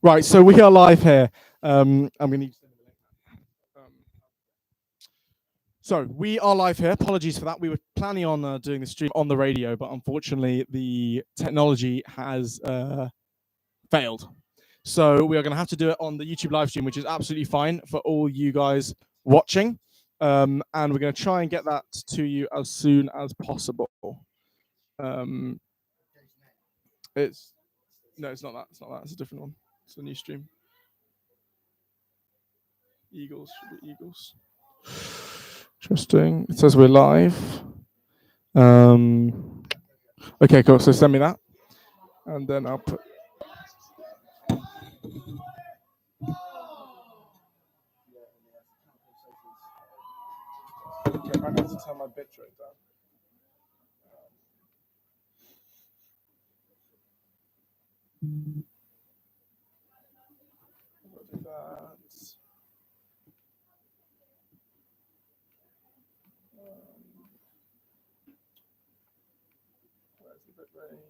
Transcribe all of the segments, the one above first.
Right, so we are live here. I'm going to. So we are live here. Apologies for that. We were planning on doing the stream on the radio, but unfortunately the technology has failed. So we are going to have to do it on the YouTube live stream, which is absolutely fine for all you guys watching. And we're going to try and get that to you as soon as possible. It's not that. It's not that. It's a different one. It's a new stream. Eagles should be Eagles. Interesting. It says we're live. Okay, cool. So send me that, and then I'll put. Okay, I need to turn my bit rate down. I'll do that. Where's the bit rate?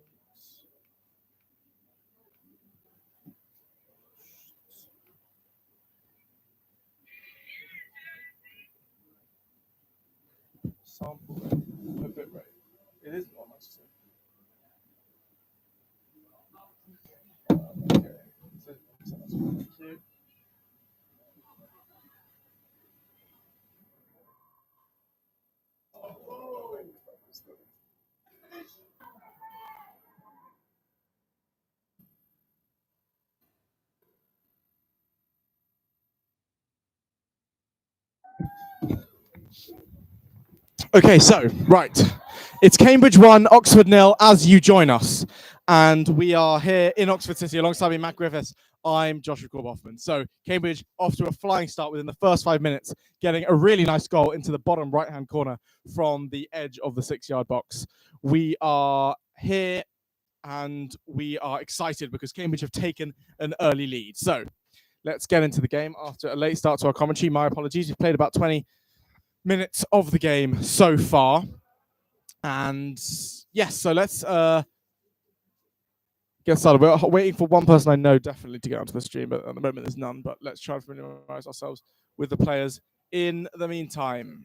Sample the bit rate. It is not nice. Okay. So that's thank you. Okay, so, right. It's Cambridge 1, Oxford 0 as you join us. And we are here in Oxford City alongside me, Matt Griffiths. I'm Joshua Corb-Hoffman. So, Cambridge off to a flying start within the first 5 minutes, getting a really nice goal into the bottom right-hand corner from the edge of the 6-yard box. We are here and we are excited because Cambridge have taken an early lead. So, let's get into the game after a late start to our commentary. My apologies. We've played about 20 minutes of the game so far. And yes, so let's get started. We're waiting for one person I know definitely to get onto the stream, but at the moment there's none. But let's try to familiarize ourselves with the players in the meantime.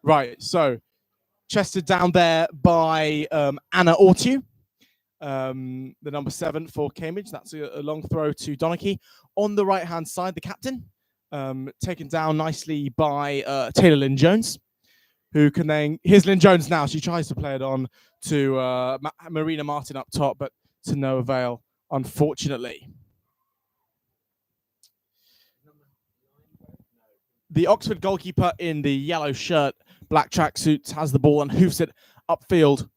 Right, so chested down there by Anna Ortu, the number 7 for Cambridge. That's a long throw to Donachie. On the right-hand side, the captain, taken down nicely by Taylor Lynn Jones, who can then, here's Lynn Jones now. She tries to play it on to Marina Martin up top, but to no avail, unfortunately. The Oxford goalkeeper in the yellow shirt, black tracksuits, has the ball and hoofs it upfield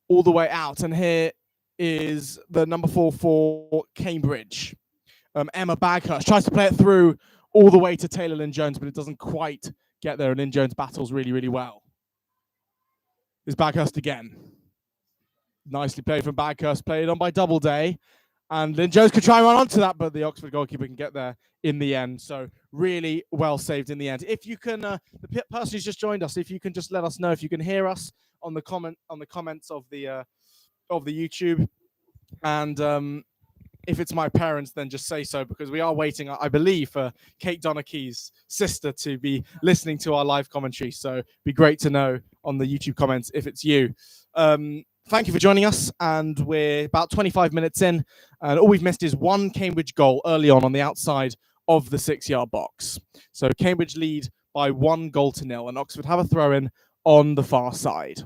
all the way out. And here is the number 4 for Cambridge. Emma Baghurst tries to play it through all the way to Taylor Lynn Jones, but it doesn't quite get there. And Lynn Jones battles really, really well. Is Baghurst again. Nicely played from Baghurst, played on by Doubleday. And Lynn Jones could try and run onto that, but the Oxford goalkeeper can get there in the end. So really well saved in the end. If you can, the person who's just joined us, if you can just let us know if you can hear us on the comments of the YouTube, and if it's my parents, then just say so, because we are waiting, I believe, for Kate Donachie's sister to be listening to our live commentary. So it'd be great to know on the YouTube comments if it's you. Thank you for joining us, and we're about 25 minutes in, and all we've missed is one Cambridge goal early on the outside of the 6-yard box. So Cambridge lead by 1-0, and Oxford have a throw-in on the far side.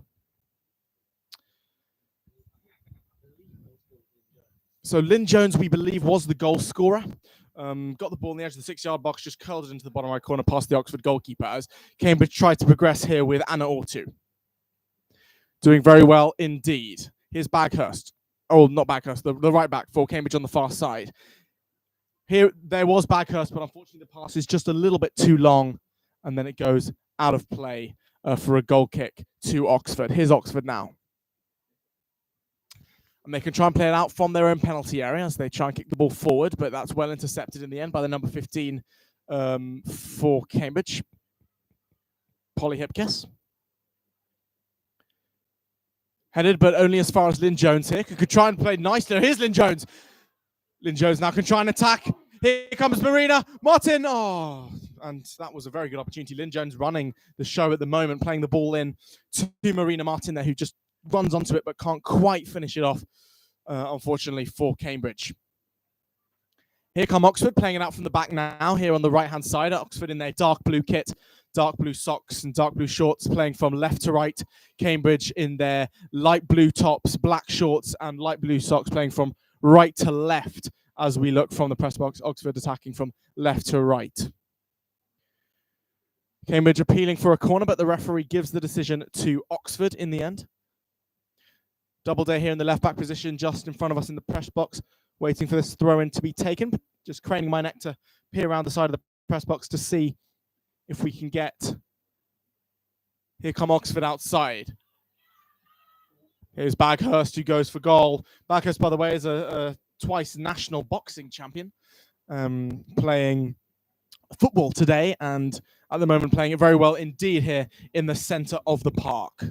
So Lynn Jones, we believe, was the goal scorer. Got the ball on the edge of the 6-yard box, just curled it into the bottom right corner past the Oxford goalkeeper as Cambridge tried to progress here with Anna Ortu. Doing very well indeed. Here's Baghurst. Oh, not Baghurst, the right back for Cambridge on the far side. Here, there was Baghurst, but unfortunately the pass is just a little bit too long, and then it goes out of play for a goal kick to Oxford. Here's Oxford now. And they can try and play it out from their own penalty area as they try and kick the ball forward, but that's well intercepted in the end by the number 15 for Cambridge, Polly Hipkiss. Headed, but only as far as Lynn Jones here. Could try and play nicely. Here's Lynn Jones. Lynn Jones now can try and attack. Here comes Marina. Martin. Oh, and that was a very good opportunity. Lynn Jones running the show at the moment, playing the ball in to Marina Martin there, who just runs onto it but can't quite finish it off, unfortunately, for Cambridge. Here come Oxford, playing it out from the back now, here on the right-hand side. Oxford in their dark blue kit, dark blue socks and dark blue shorts, playing from left to right. Cambridge in their light blue tops, black shorts and light blue socks, playing from right to left as we look from the press box. Oxford attacking from left to right. Cambridge appealing for a corner, but the referee gives the decision to Oxford in the end. Doubleday here in the left-back position, just in front of us in the press box, waiting for this throw-in to be taken. Just craning my neck to peer around the side of the press box to see if we can get... Here come Oxford outside. Here's Baghurst, who goes for goal. Baghurst, by the way, is a twice national boxing champion, playing football today, and at the moment playing it very well indeed here in the centre of the park.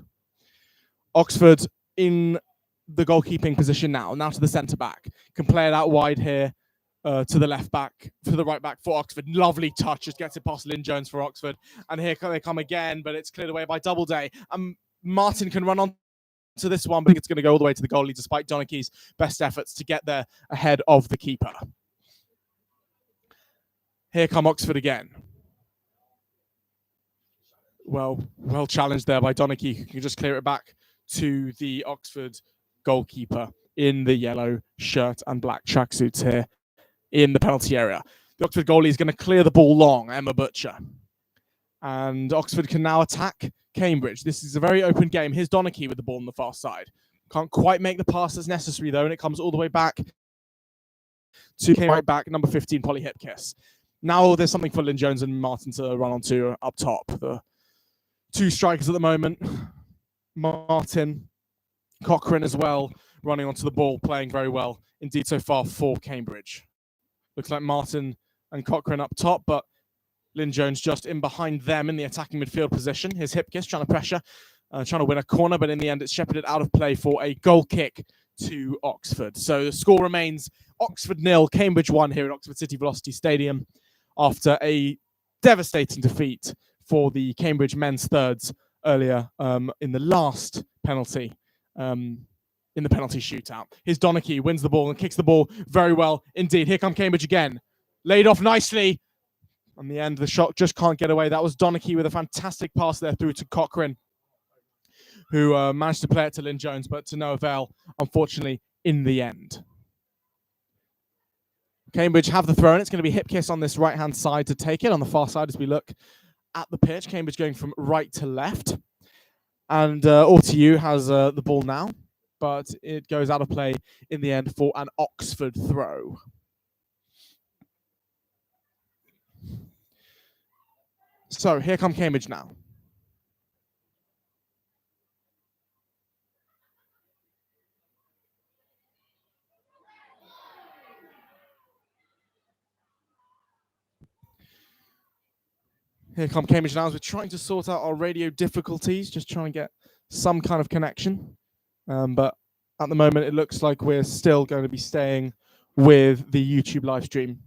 Oxford in the goalkeeping position now to the centre back. Can play it out wide here to the left back, to the right back for Oxford. Lovely touch, just gets it past Lynn Jones for Oxford. And here they come again, but it's cleared away by Doubleday. Martin can run on to this one, but it's going to go all the way to the goalie despite Donaghy's best efforts to get there ahead of the keeper. Here come Oxford again. Well challenged there by Donaghy, who can just clear it back to the Oxford goalkeeper in the yellow shirt and black tracksuits here in the penalty area. The Oxford goalie is going to clear the ball long, Emma Butcher. And Oxford can now attack Cambridge. This is a very open game. Here's Donaghy with the ball on the far side. Can't quite make the pass that's necessary, though, and it comes all the way back to right back, number 15, Polly Hipkiss. Now there's something for Lynn Jones and Martin to run onto up top. The two strikers at the moment. Martin, Cochrane as well, running onto the ball, playing very well indeed so far for Cambridge. Looks like Martin and Cochrane up top, but Lynn Jones just in behind them in the attacking midfield position. Here's Hipkiss trying to pressure, trying to win a corner, but in the end it's shepherded out of play for a goal kick to Oxford. So the score remains Oxford 0, Cambridge 1 here at Oxford City Velocity Stadium after a devastating defeat for the Cambridge men's thirds earlier in the last penalty, in the penalty shootout. Here's Donaghy, wins the ball and kicks the ball very well indeed. Here come Cambridge again. Laid off nicely. On the end, the shot just can't get away. That was Donaghy with a fantastic pass there through to Cochrane, who managed to play it to Lynn Jones, but to no avail, unfortunately, in the end. Cambridge have the throw, and it's going to be Hipkiss on this right-hand side to take it. On the far side, as we look at the pitch, Cambridge going from right to left. And Ortu has the ball now, but it goes out of play in the end for an Oxford throw. So here come Cambridge now. Here come Cambridge now as we're trying to sort out our radio difficulties, just trying to get some kind of connection. But at the moment, it looks like we're still going to be staying with the YouTube live stream,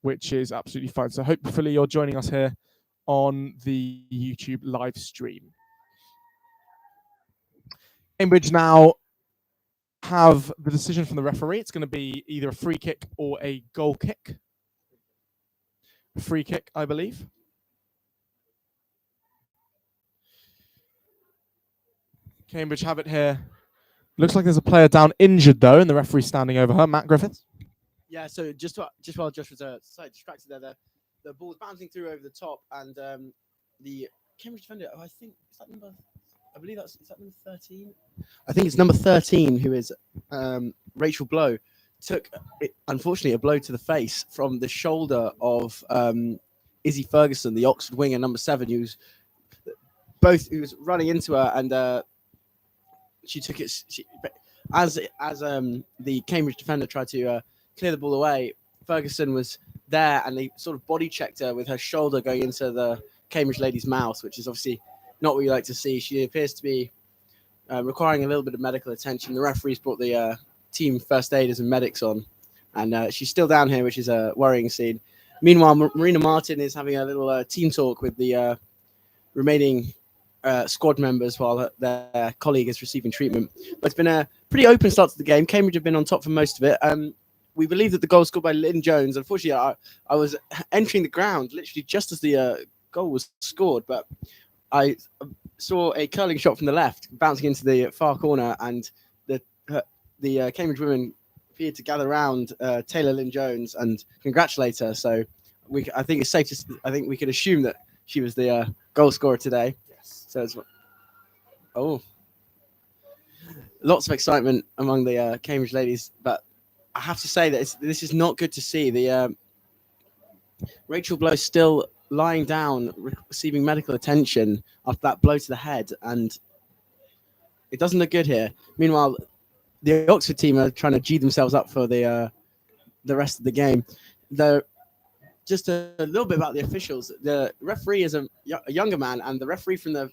which is absolutely fine. So hopefully you're joining us here on the YouTube live stream. Cambridge now have the decision from the referee. It's going to be either a free kick or a goal kick. A free kick, I believe. Cambridge have it here. Looks like there's a player down injured, though, and the referee's standing over her. Matt Griffiths. Yeah, so just while Josh was slightly distracted there, the ball was bouncing through over the top, and the Cambridge defender, I think, is that number? I believe is that number 13? I think it's number 13, who is Rachel Blow, took, unfortunately, a blow to the face from the shoulder of Izzy Ferguson, the Oxford winger, number 7, who was running into her, and she took it. As the Cambridge defender tried to clear the ball away, Ferguson was there, and they sort of body checked her with her shoulder going into the Cambridge lady's mouth, which is obviously not what you like to see. She appears to be requiring a little bit of medical attention. The referees brought the team first aiders and medics on, and she's still down here, which is a worrying scene. Meanwhile, Marina Martin is having a little team talk with the remaining squad members while their colleague is receiving treatment. But it's been a pretty open start to the game. Cambridge have been on top for most of it. We believe that the goal scored by Lynn Jones. Unfortunately, I was entering the ground literally just as the goal was scored, but I saw a curling shot from the left bouncing into the far corner, and the Cambridge women appeared to gather around Taylor Lynn Jones and congratulate her. So I think it's safe to I think we can assume that she was the goal scorer today. Yes. So it's lots of excitement among the Cambridge ladies, but I have to say that this is not good to see. The Rachel Blow still lying down, receiving medical attention after that blow to the head, and it doesn't look good here. Meanwhile, the Oxford team are trying to G themselves up for the rest of the game. Just a little bit about the officials. The referee is a younger man, and the referee from the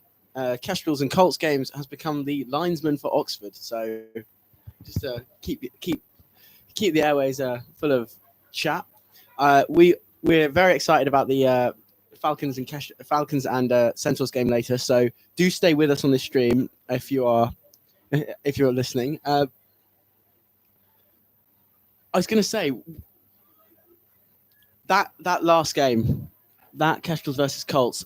Kestrels and Colts games has become the linesman for Oxford. So just to keep the airways full of chat. We're very excited about the Falcons and Centaurs game later. So do stay with us on this stream if you're listening. I was going to say that last game, that Kestrels versus Colts,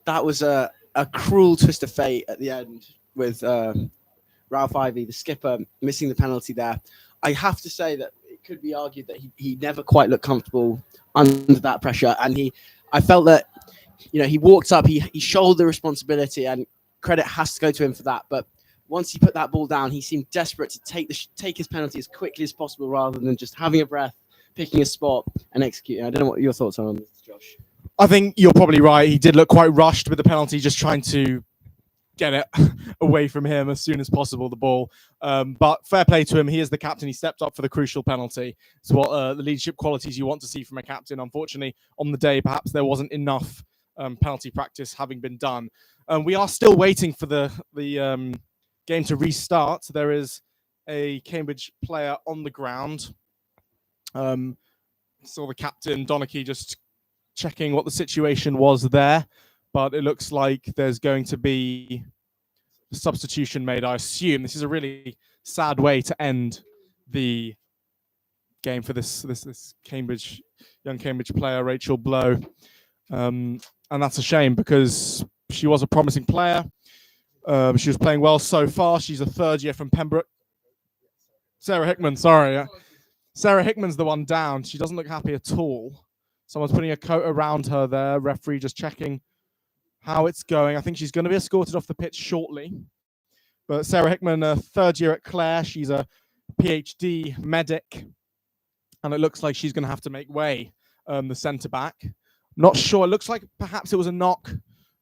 that was a cruel twist of fate at the end with Ralph Ivey, the skipper, missing the penalty there. I have to say that it could be argued that he never quite looked comfortable under that pressure, and I felt that he walked up, he shouldered the responsibility, and credit has to go to him for that. But once he put that ball down, he seemed desperate to take his penalty as quickly as possible, rather than just having a breath, picking a spot, and executing. I don't know what your thoughts are on this, Josh. I think you're probably right. He did look quite rushed with the penalty, just trying to get it away from him as soon as possible, the ball. But fair play to him. He is the captain. He stepped up for the crucial penalty. It's what the leadership qualities you want to see from a captain. Unfortunately, on the day, perhaps there wasn't enough penalty practice having been done. We are still waiting for the game to restart. There is a Cambridge player on the ground. Saw the captain, Donachie, just checking what the situation was there. But it looks like there's going to be a substitution made, I assume. This is a really sad way to end the game for this young Cambridge player, Rachel Blow. And that's a shame because she was a promising player. She was playing well so far. She's a third year from Pembroke. Sarah Hickman, sorry. Sarah Hickman's the one down. She doesn't look happy at all. Someone's putting a coat around her there. Referee just checking how it's going. I think she's going to be escorted off the pitch shortly. But Sarah Hickman, a third year at Clare. She's a PhD medic. And it looks like she's going to have to make way, the centre-back. Not sure. It looks like perhaps it was a knock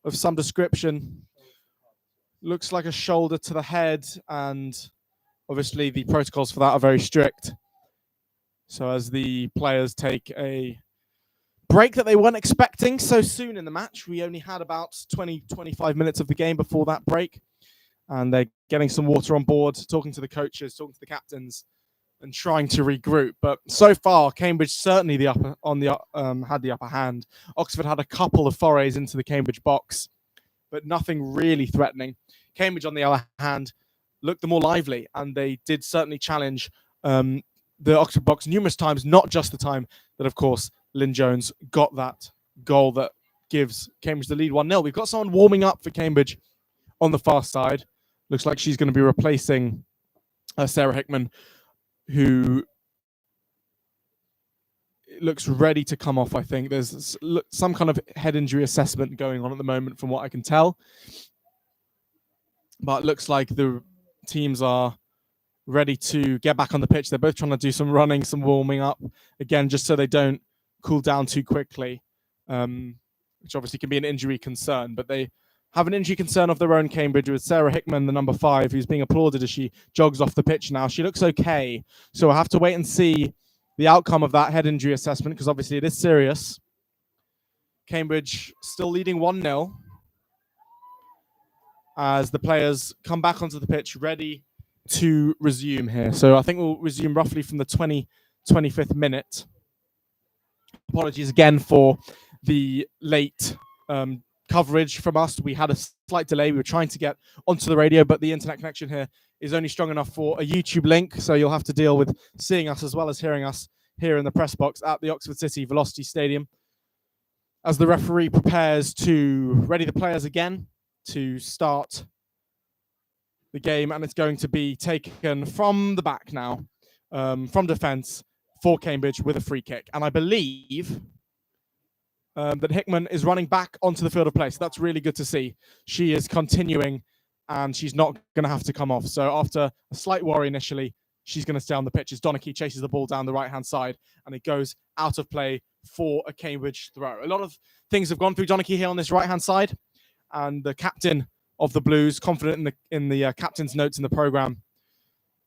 of some description. Looks like a shoulder to the head. And obviously the protocols for that are very strict. So as the players take a break that they weren't expecting so soon in the match. We only had about 20-25 minutes of the game before that break, and they're getting some water on board, talking to the coaches, talking to the captains, and trying to regroup. But so far, Cambridge certainly had the upper hand. Oxford had a couple of forays into the Cambridge box, but nothing really threatening. Cambridge, on the other hand, looked the more lively, and they did certainly challenge the Oxford box numerous times, not just the time that, of course, Lynn Jones got that goal that gives Cambridge the lead 1-0. We've got someone warming up for Cambridge on the far side. Looks like she's going to be replacing Sarah Hickman, who looks ready to come off, I think. There's some kind of head injury assessment going on at the moment from what I can tell. But it looks like the teams are ready to get back on the pitch. They're both trying to do some running, some warming up, again, just so they don't cool down too quickly, which obviously can be an injury concern. But they have an injury concern of their own, Cambridge, with Sarah Hickman, the number 5, who's being applauded as she jogs off the pitch now. She looks okay. So we'll have to wait and see the outcome of that head injury assessment, because obviously it is serious. Cambridge still leading 1-0 as the players come back onto the pitch ready to resume here. So I think we'll resume roughly from the 25th minute. Apologies again for the late coverage from us. We had a slight delay. We were trying to get onto the radio, but the internet connection here is only strong enough for a YouTube link, so you'll have to deal with seeing us as well as hearing us here in the press box at the Oxford City Velocity Stadium. As the referee prepares to ready the players again to start the game, and it's going to be taken from the back now, from defence for Cambridge with a free kick. And I believe that Hickman is running back onto the field of play. So that's really good to see. She is continuing and she's not going to have to come off. So after a slight worry initially, she's going to stay on the pitch as Donachie chases the ball down the right-hand side and it goes out of play for a Cambridge throw. A lot of things have gone through Donachie here on this right-hand side, and the captain of the Blues, confident in the captain's notes in the programme.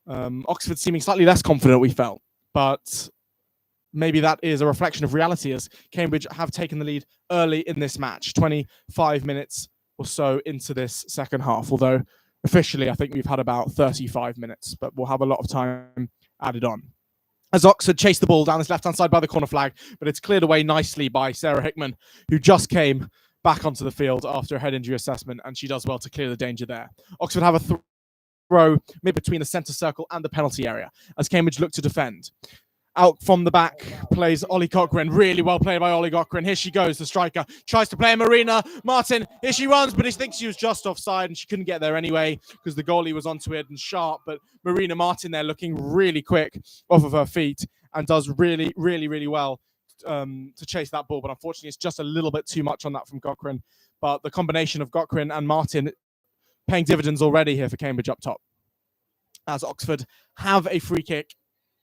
Oxford seeming slightly less confident, we felt, but maybe that is a reflection of reality as Cambridge have taken the lead early in this match, 25 minutes or so into this second half, although officially I think we've had about 35 minutes, but we'll have a lot of time added on. As Oxford chase the ball down this left-hand side by the corner flag, but it's cleared away nicely by Sarah Hickman, who just came back onto the field after a head injury assessment, and she does well to clear the danger there. Oxford have a throw mid between the centre circle and the penalty area as Cambridge look to defend. Out from the back plays Ollie Cochrane. Really well played by Ollie Cochrane. Here she goes, the striker. Tries to play Marina Martin. Here she runs, but he thinks she was just offside and she couldn't get there anyway because the goalie was onto it and sharp. But Marina Martin there looking really quick off of her feet and does really, really, really well to chase that ball. But unfortunately, it's just a little bit too much on that from Cochrane. But the combination of Cochrane and Martin paying dividends already here for Cambridge up top. As Oxford have a free kick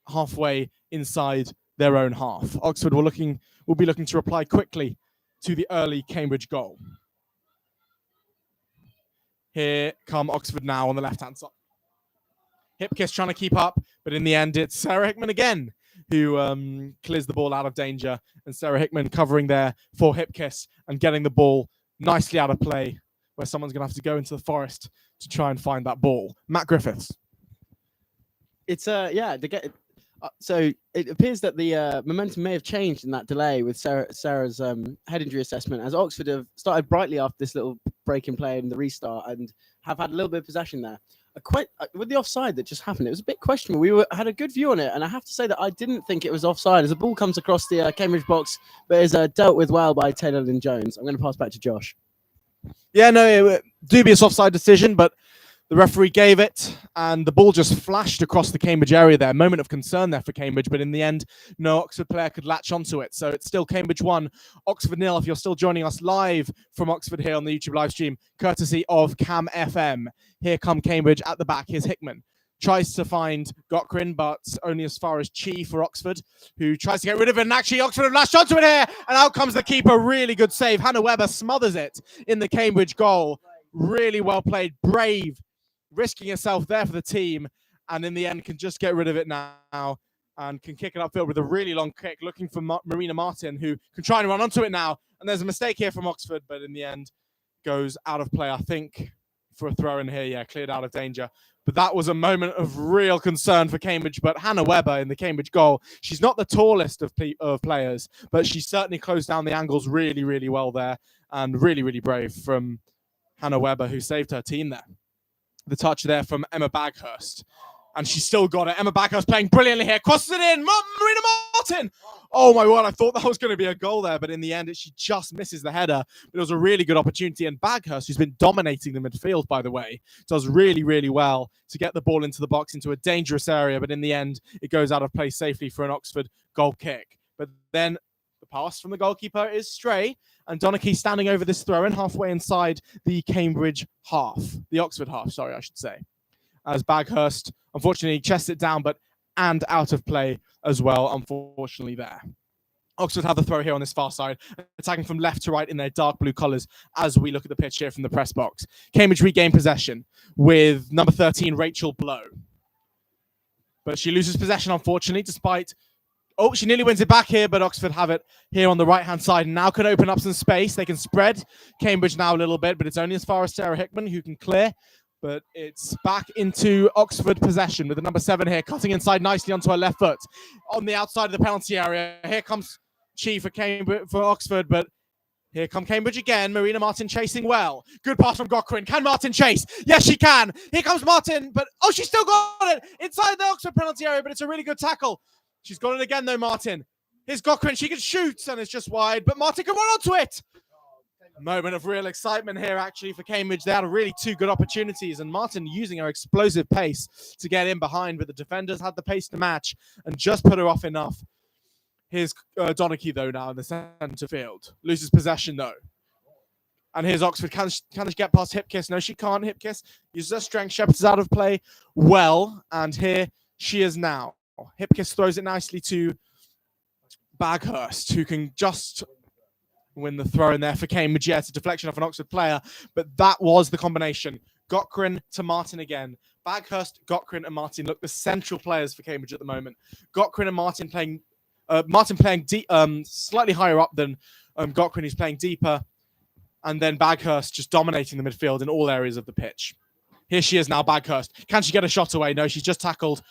halfway inside their own half. Oxford will be looking to reply quickly to the early Cambridge goal. Here come Oxford now on the left-hand side. Hipkiss trying to keep up, but in the end it's Sarah Hickman again who clears the ball out of danger, and Sarah Hickman covering there for Hipkiss and getting the ball nicely out of play where someone's going to have to go into the forest to try and find that ball. Matt Griffiths. It's so it appears that the momentum may have changed in that delay with Sarah's head injury assessment, as Oxford have started brightly after this little break in play and the restart and have had a little bit of possession there. With the offside that just happened, it was a bit questionable. We had a good view on it, and I have to say that I didn't think it was offside as the ball comes across the Cambridge box, but is dealt with well by Taylor Lynn Jones. I'm going to pass back to Josh. Yeah, no, dubious offside decision, but the referee gave it, and the ball just flashed across the Cambridge area there. Moment of concern there for Cambridge, but in the end, no Oxford player could latch onto it. So it's still Cambridge 1, Oxford 0. If you're still joining us live from Oxford here on the YouTube live stream, courtesy of Cam FM. Here come Cambridge at the back. Here's Hickman. Tries to find Cochrane, but only as far as Chi for Oxford, who tries to get rid of it. And actually, Oxford have lashed onto it here. And out comes the keeper. Really good save. Hannah Webber smothers it in the Cambridge goal. Really well played. Brave. Risking herself there for the team, and in the end can just get rid of it now and can kick it upfield with a really long kick, looking for Marina Martin, who can try and run onto it now. And there's a mistake here from Oxford, but in the end goes out of play, I think, for a throw in here. Yeah, cleared out of danger. But that was a moment of real concern for Cambridge. But Hannah Webber in the Cambridge goal, she's not the tallest of players, but she certainly closed down the angles really, really well there, and really, really brave from Hannah Webber, who saved her team there. The touch there from Emma Baghurst. And she's still got it. Emma Baghurst playing brilliantly here. Crosses it in. Marina Martin. Oh, my word. I thought that was going to be a goal there. But in the end, she just misses the header. But it was a really good opportunity. And Baghurst, who's been dominating the midfield, by the way, does really, really well to get the ball into the box, into a dangerous area. But in the end, it goes out of play safely for an Oxford goal kick. But then the pass from the goalkeeper is stray. And Donachie standing over this throw-in halfway inside the Cambridge half. The Oxford half, sorry, I should say. As Baghurst, unfortunately, chests it down, and out of play as well, unfortunately, there. Oxford have the throw here on this far side, attacking from left to right in their dark blue colours as we look at the pitch here from the press box. Cambridge regain possession with number 13, Rachel Blow. But she loses possession, unfortunately, despite... Oh, she nearly wins it back here, but Oxford have it here on the right-hand side. Now can open up some space. They can spread Cambridge now a little bit, but it's only as far as Sarah Hickman, who can clear. But it's back into Oxford possession with the number 7 here, cutting inside nicely onto her left foot on the outside of the penalty area. Here comes Chi for Oxford, but here come Cambridge again. Marina Martin chasing well. Good pass from Gokrin. Can Martin chase? Yes, she can. Here comes Martin, but oh, she still got it inside the Oxford penalty area, but it's a really good tackle. She's got it again though, Martin. Here's Gokrin. She can shoot, and it's just wide, but Martin can run onto it. Moment of real excitement here, actually, for Cambridge. They had really 2 good opportunities, and Martin using her explosive pace to get in behind, but the defenders had the pace to match and just put her off enough. Here's Donachie, though, now in the centre field. Loses possession, though. And here's Oxford. Can she get past Hip Kiss? No, she can't. Hip Kiss uses her strength. Shepherd is out of play well, and here she is now. Hip Kiss throws it nicely to Baghurst, who can just win the throw in there for Cambridge. Yeah, it's a deflection off an Oxford player, but that was the combination. Gokrin to Martin again. Baghurst, Gokrin, and Martin look the central players for Cambridge at the moment. Gokrin and Martin playing slightly higher up than Gokrin, who's playing deeper, and then Baghurst just dominating the midfield in all areas of the pitch. Here she is now, Baghurst. Can she get a shot away? No, she's just tackled,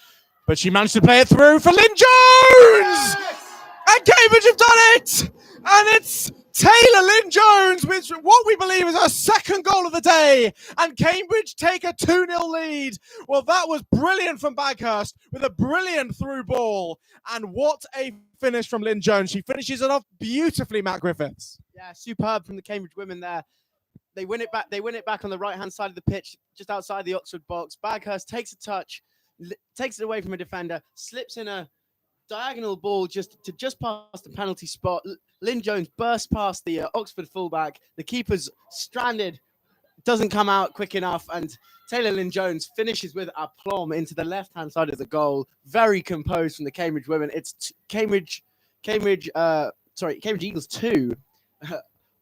but she managed to play it through for Lynn Jones! And Cambridge have done it! And it's Taylor Lynn Jones with what we believe is her second goal of the day. And Cambridge take a 2-0 lead. Well, that was brilliant from Baghurst with a brilliant through ball. And what a finish from Lynn Jones. She finishes it off beautifully, Matt Griffiths. Yeah, superb from the Cambridge women there. They win it back. They win it back on the right-hand side of the pitch, just outside the Oxford box. Baghurst takes a touch, takes it away from a defender, slips in a diagonal ball just past the penalty spot. Lynn Jones bursts past the Oxford fullback. The keeper's stranded, doesn't come out quick enough, and Taylor Lynn Jones finishes with aplomb into the left-hand side of the goal. Very composed from the Cambridge women. It's Cambridge Eagles 2,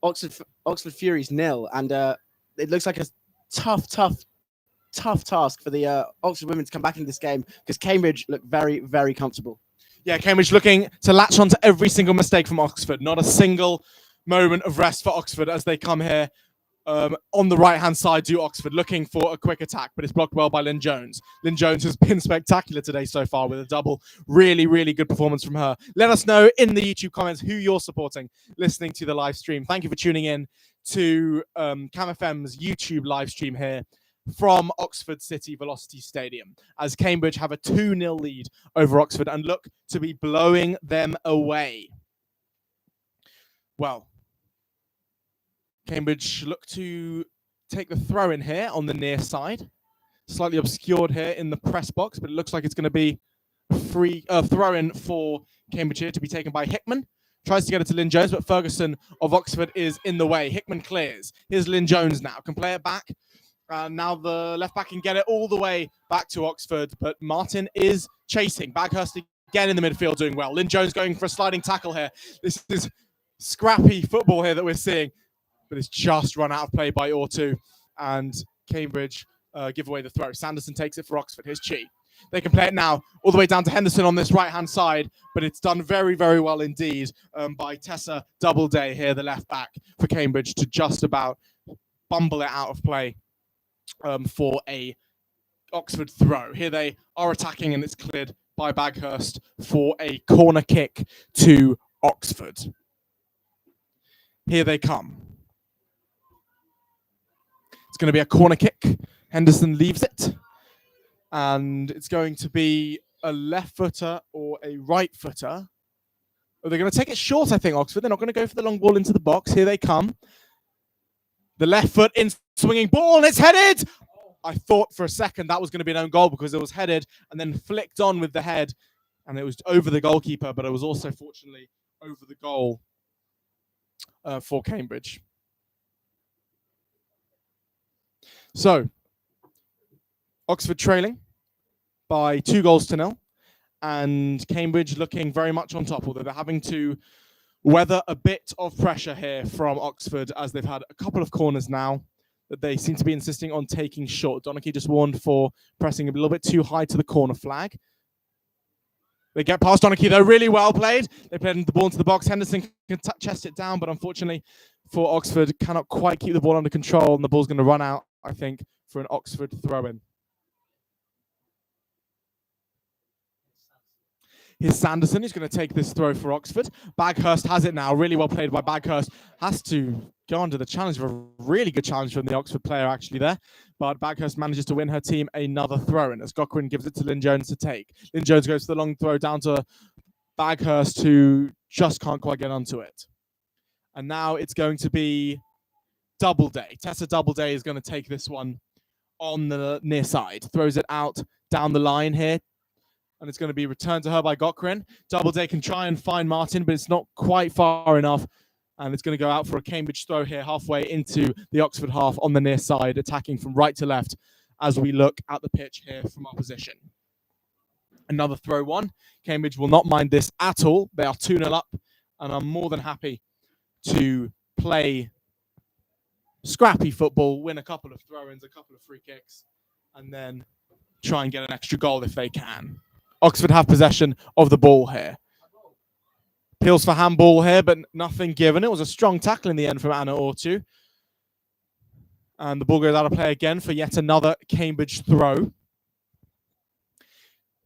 Oxford Furies 0, and it looks like a tough task for the Oxford women to come back into this game because Cambridge look very, very comfortable. Yeah, Cambridge looking to latch on to every single mistake from Oxford. Not a single moment of rest for Oxford as they come here on the right-hand side to Oxford, looking for a quick attack, but it's blocked well by Lynn Jones. Lynn Jones has been spectacular today so far with a double. Really, really good performance from her. Let us know in the YouTube comments who you're supporting listening to the live stream. Thank you for tuning in to Cam FM's YouTube live stream here from Oxford City Velocity Stadium, as Cambridge have a 2-0 lead over Oxford and look to be blowing them away. Well, Cambridge look to take the throw in here on the near side. Slightly obscured here in the press box, but it looks like it's going to be a free throw in for Cambridge here to be taken by Hickman. Tries to get it to Lynn Jones, but Ferguson of Oxford is in the way. Hickman clears. Here's Lynn Jones now. Can play it back. Now the left back can get it all the way back to Oxford, but Martin is chasing. Baghurst again in the midfield doing well. Lynn Jones going for a sliding tackle here. This is scrappy football here that we're seeing, but it's just run out of play by Ortu, and Cambridge give away the throw. Sanderson takes it for Oxford. Here's Chi. They can play it now all the way down to Henderson on this right-hand side, but it's done very, very well indeed by Tessa Doubleday here, the left back for Cambridge, to just about bumble it out of play for a Oxford throw. Here they are attacking, and it's cleared by Baghurst for a corner kick to Oxford. Here they come. It's going to be a corner kick. Henderson leaves it, and it's going to be a left footer or a right footer. Oh, they're going to take it short, I think, Oxford. They're not going to go for the long ball into the box. Here they come. The left foot in swinging ball, and it's headed. I thought for a second that was going to be an own goal because it was headed and then flicked on with the head, and it was over the goalkeeper, but it was also fortunately over the goal for Cambridge. So, Oxford trailing by 2-0, and Cambridge looking very much on top, although they're having to weather a bit of pressure here from Oxford as they've had a couple of corners now that they seem to be insisting on taking short. Donachie just warned for pressing a little bit too high to the corner flag. They get past Donachie, though. Really well played. They played the ball into the box. Henderson can chest it down, but unfortunately for Oxford, cannot quite keep the ball under control, and the ball's going to run out, I think, for an Oxford throw-in. Here's Sanderson, who's going to take this throw for Oxford. Baghurst has it now. Really well played by Baghurst. Has to go under the challenge of a really good challenge from the Oxford player actually there. But Baghurst manages to win her team another throw-in as Gokwin gives it to Lynn Jones to take. Lynn Jones goes for the long throw down to Baghurst, who just can't quite get onto it. And now it's going to be Doubleday. Tessa Doubleday is going to take this one on the near side. Throws it out down the line here. And it's going to be returned to her by Gokwin. Doubleday can try and find Martin, but it's not quite far enough. And it's going to go out for a Cambridge throw here, halfway into the Oxford half on the near side, attacking from right to left as we look at the pitch here from our position. Another throw one. Cambridge will not mind this at all. They are 2-0 up, and I'm more than happy to play scrappy football, win a couple of throw-ins, a couple of free kicks, and then try and get an extra goal if they can. Oxford have possession of the ball here. Appeals for handball here, but nothing given. It was a strong tackle in the end from Anna Ortu. And the ball goes out of play again for yet another Cambridge throw.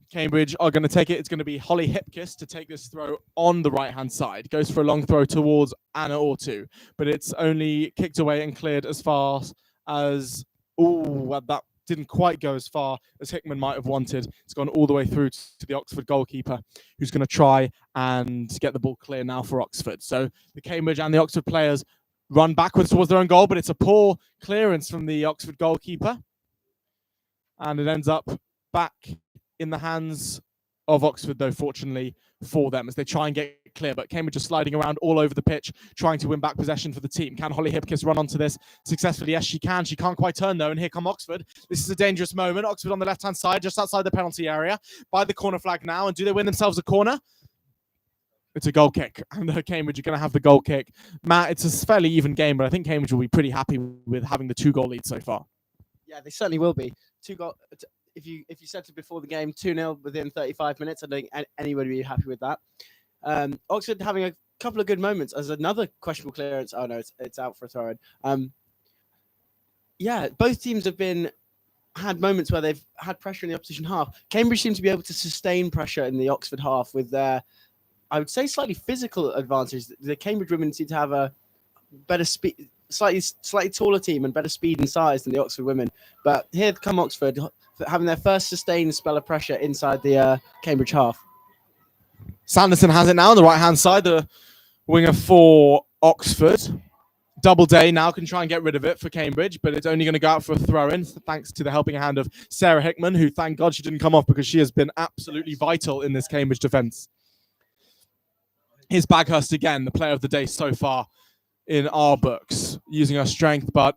Cambridge are going to take it. It's going to be Holly Hipkiss to take this throw on the right-hand side. Goes for a long throw towards Anna Ortu, but it's only kicked away and cleared as far as... Ooh, that didn't quite go as far as Hickman might have wanted. It's gone all the way through to the Oxford goalkeeper, who's going to try and get the ball clear now for Oxford. So the Cambridge and the Oxford players run backwards towards their own goal, but it's a poor clearance from the Oxford goalkeeper. And it ends up back in the hands of Oxford, though, fortunately for them, as they try and get clear. But Cambridge are sliding around all over the pitch, trying to win back possession for the team. Can Holly Hipkiss run onto this successfully? Yes, she can. She can't quite turn, though, and here come Oxford. This is a dangerous moment. Oxford on the left-hand side, just outside the penalty area, by the corner flag now. And do they win themselves a corner? It's a goal kick, and Cambridge are going to have the goal kick. Matt, it's a fairly even game, but I think Cambridge will be pretty happy with having the 2-goal lead so far. Yeah, they certainly will be. If you said it before the game, 2-0 within 35 minutes, I don't think anybody would be happy with that. Oxford having a couple of good moments as another questionable clearance. Oh no, it's out for a throw-in. Yeah, both teams have had moments where they've had pressure in the opposition half. Cambridge seem to be able to sustain pressure in the Oxford half with their, I would say, slightly physical advantage. The Cambridge women seem to have a better speed, slightly taller team and better speed and size than the Oxford women. But here come Oxford having their first sustained spell of pressure inside the Cambridge half. Sanderson has it now on the right-hand side, the winger for Oxford. Doubleday now can try and get rid of it for Cambridge, but it's only going to go out for a throw-in, thanks to the helping hand of Sarah Hickman, who, thank God, she didn't come off because she has been absolutely vital in this Cambridge defence. Here's Baghurst again, the player of the day so far in our books, using her strength, but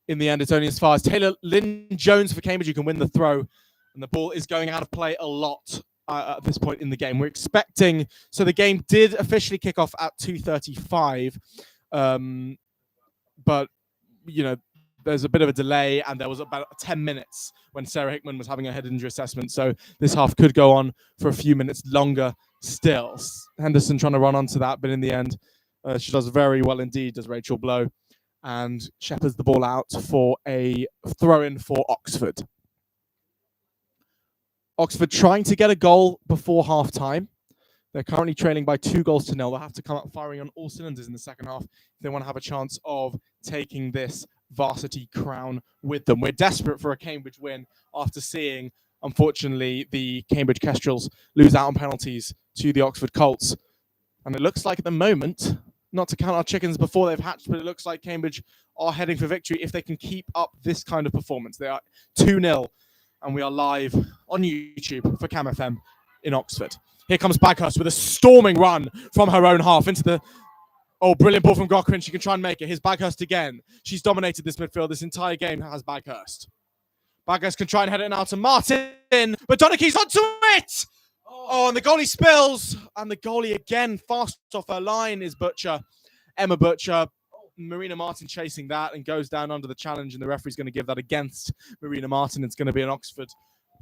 in the end, it's only as far as Taylor Lynn Jones for Cambridge who can win the throw, and the ball is going out of play a lot at this point in the game. We're expecting, so the game did officially kick off at 2:35, but you know, there's a bit of a delay, and there was about 10 minutes when Sarah Hickman was having a head injury assessment, so this half could go on for a few minutes longer still. Henderson trying to run onto that, but in the end, she does very well indeed, does Rachel Blow, and shepherds the ball out for a throw-in for Oxford. Oxford trying to get a goal before half-time. They're currently trailing by 2-0. They'll have to come up firing on all cylinders in the second half if they want to have a chance of taking this varsity crown with them. We're desperate for a Cambridge win after seeing, unfortunately, the Cambridge Kestrels lose out on penalties to the Oxford Colts. And it looks like at the moment, not to count our chickens before they've hatched, but it looks like Cambridge are heading for victory if they can keep up this kind of performance. They are 2-0, and we are live on YouTube for Cam FM in Oxford. Here comes Baghurst with a storming run from her own half into the... Oh, brilliant ball from Gokwin. She can try and make it. Here's Baghurst again. She's dominated this midfield. This entire game has Baghurst. Baghurst can try and head it now to Martin, but Donaghy's onto it! Oh, and the goalie spills. And the goalie again, fast off her line, is Butcher. Emma Butcher. Marina Martin chasing that and goes down under the challenge, and the referee's going to give that against Marina Martin. It's going to be an Oxford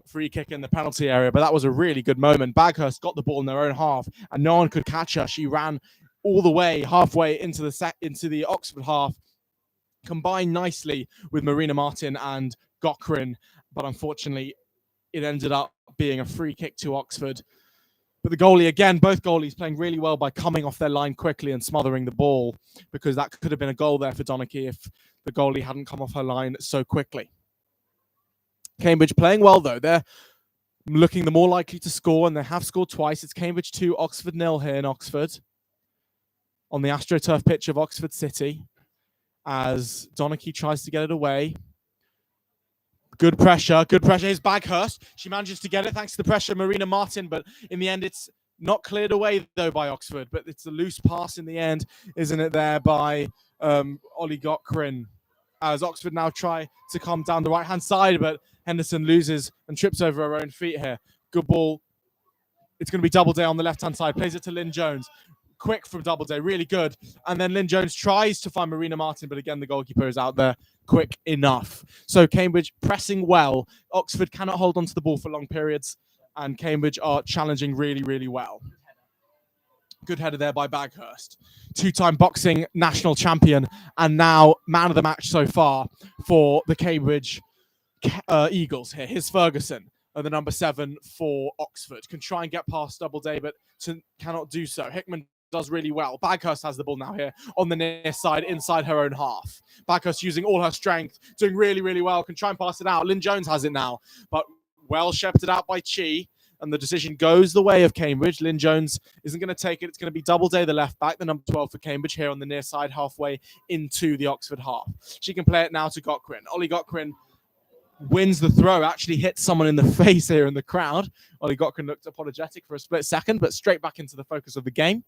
free kick in the penalty area, but that was a really good moment. Baghurst got the ball in their own half, and no one could catch her. She ran all the way halfway into the Oxford half, combined nicely with Marina Martin and Gochrin, but unfortunately it ended up being a free kick to Oxford. But the goalie, again, both goalies playing really well by coming off their line quickly and smothering the ball, because that could have been a goal there for Donachie if the goalie hadn't come off her line so quickly. Cambridge playing well, though. They're looking the more likely to score, and they have scored twice. It's Cambridge 2, Oxford 0 here in Oxford, on the AstroTurf pitch of Oxford City, as Donachie tries to get it away. Good pressure. Here's Baghurst. She manages to get it thanks to the pressure of Marina Martin, but in the end it's not cleared away, though, by Oxford. But it's a loose pass in the end, isn't it, there by Ollie Gochrin, as Oxford now try to come down the right-hand side, but Henderson loses and trips over her own feet here. Good ball. It's going to be Doubleday on the left-hand side. Plays it to Lynn Jones. Quick from Doubleday, really good. And then Lynn Jones tries to find Marina Martin, but again, the goalkeeper is out there quick enough. So Cambridge pressing well. Oxford cannot hold on to the ball for long periods, and Cambridge are challenging really, really well. Good header there by Baghurst. Two-time boxing national champion, and now man of the match so far for the Cambridge Eagles here. Here's Ferguson, the number 7 for Oxford. Can try and get past Doubleday, but cannot do so. Hickman does really well. Baghurst has the ball now here on the near side, inside her own half. Baghurst using all her strength, doing really, really well. Can try and pass it out. Lynn Jones has it now, but well shepherded out by Chi, and the decision goes the way of Cambridge. Lynn Jones isn't going to take it. It's going to be Doubleday, the left back, the number 12 for Cambridge, here on the near side, halfway into the Oxford half. She can play it now to Gochrin. Ollie Gochrin wins the throw, actually hits someone in the face here in the crowd. Ollie Gochrin looked apologetic for a split second, but straight back into the focus of the game.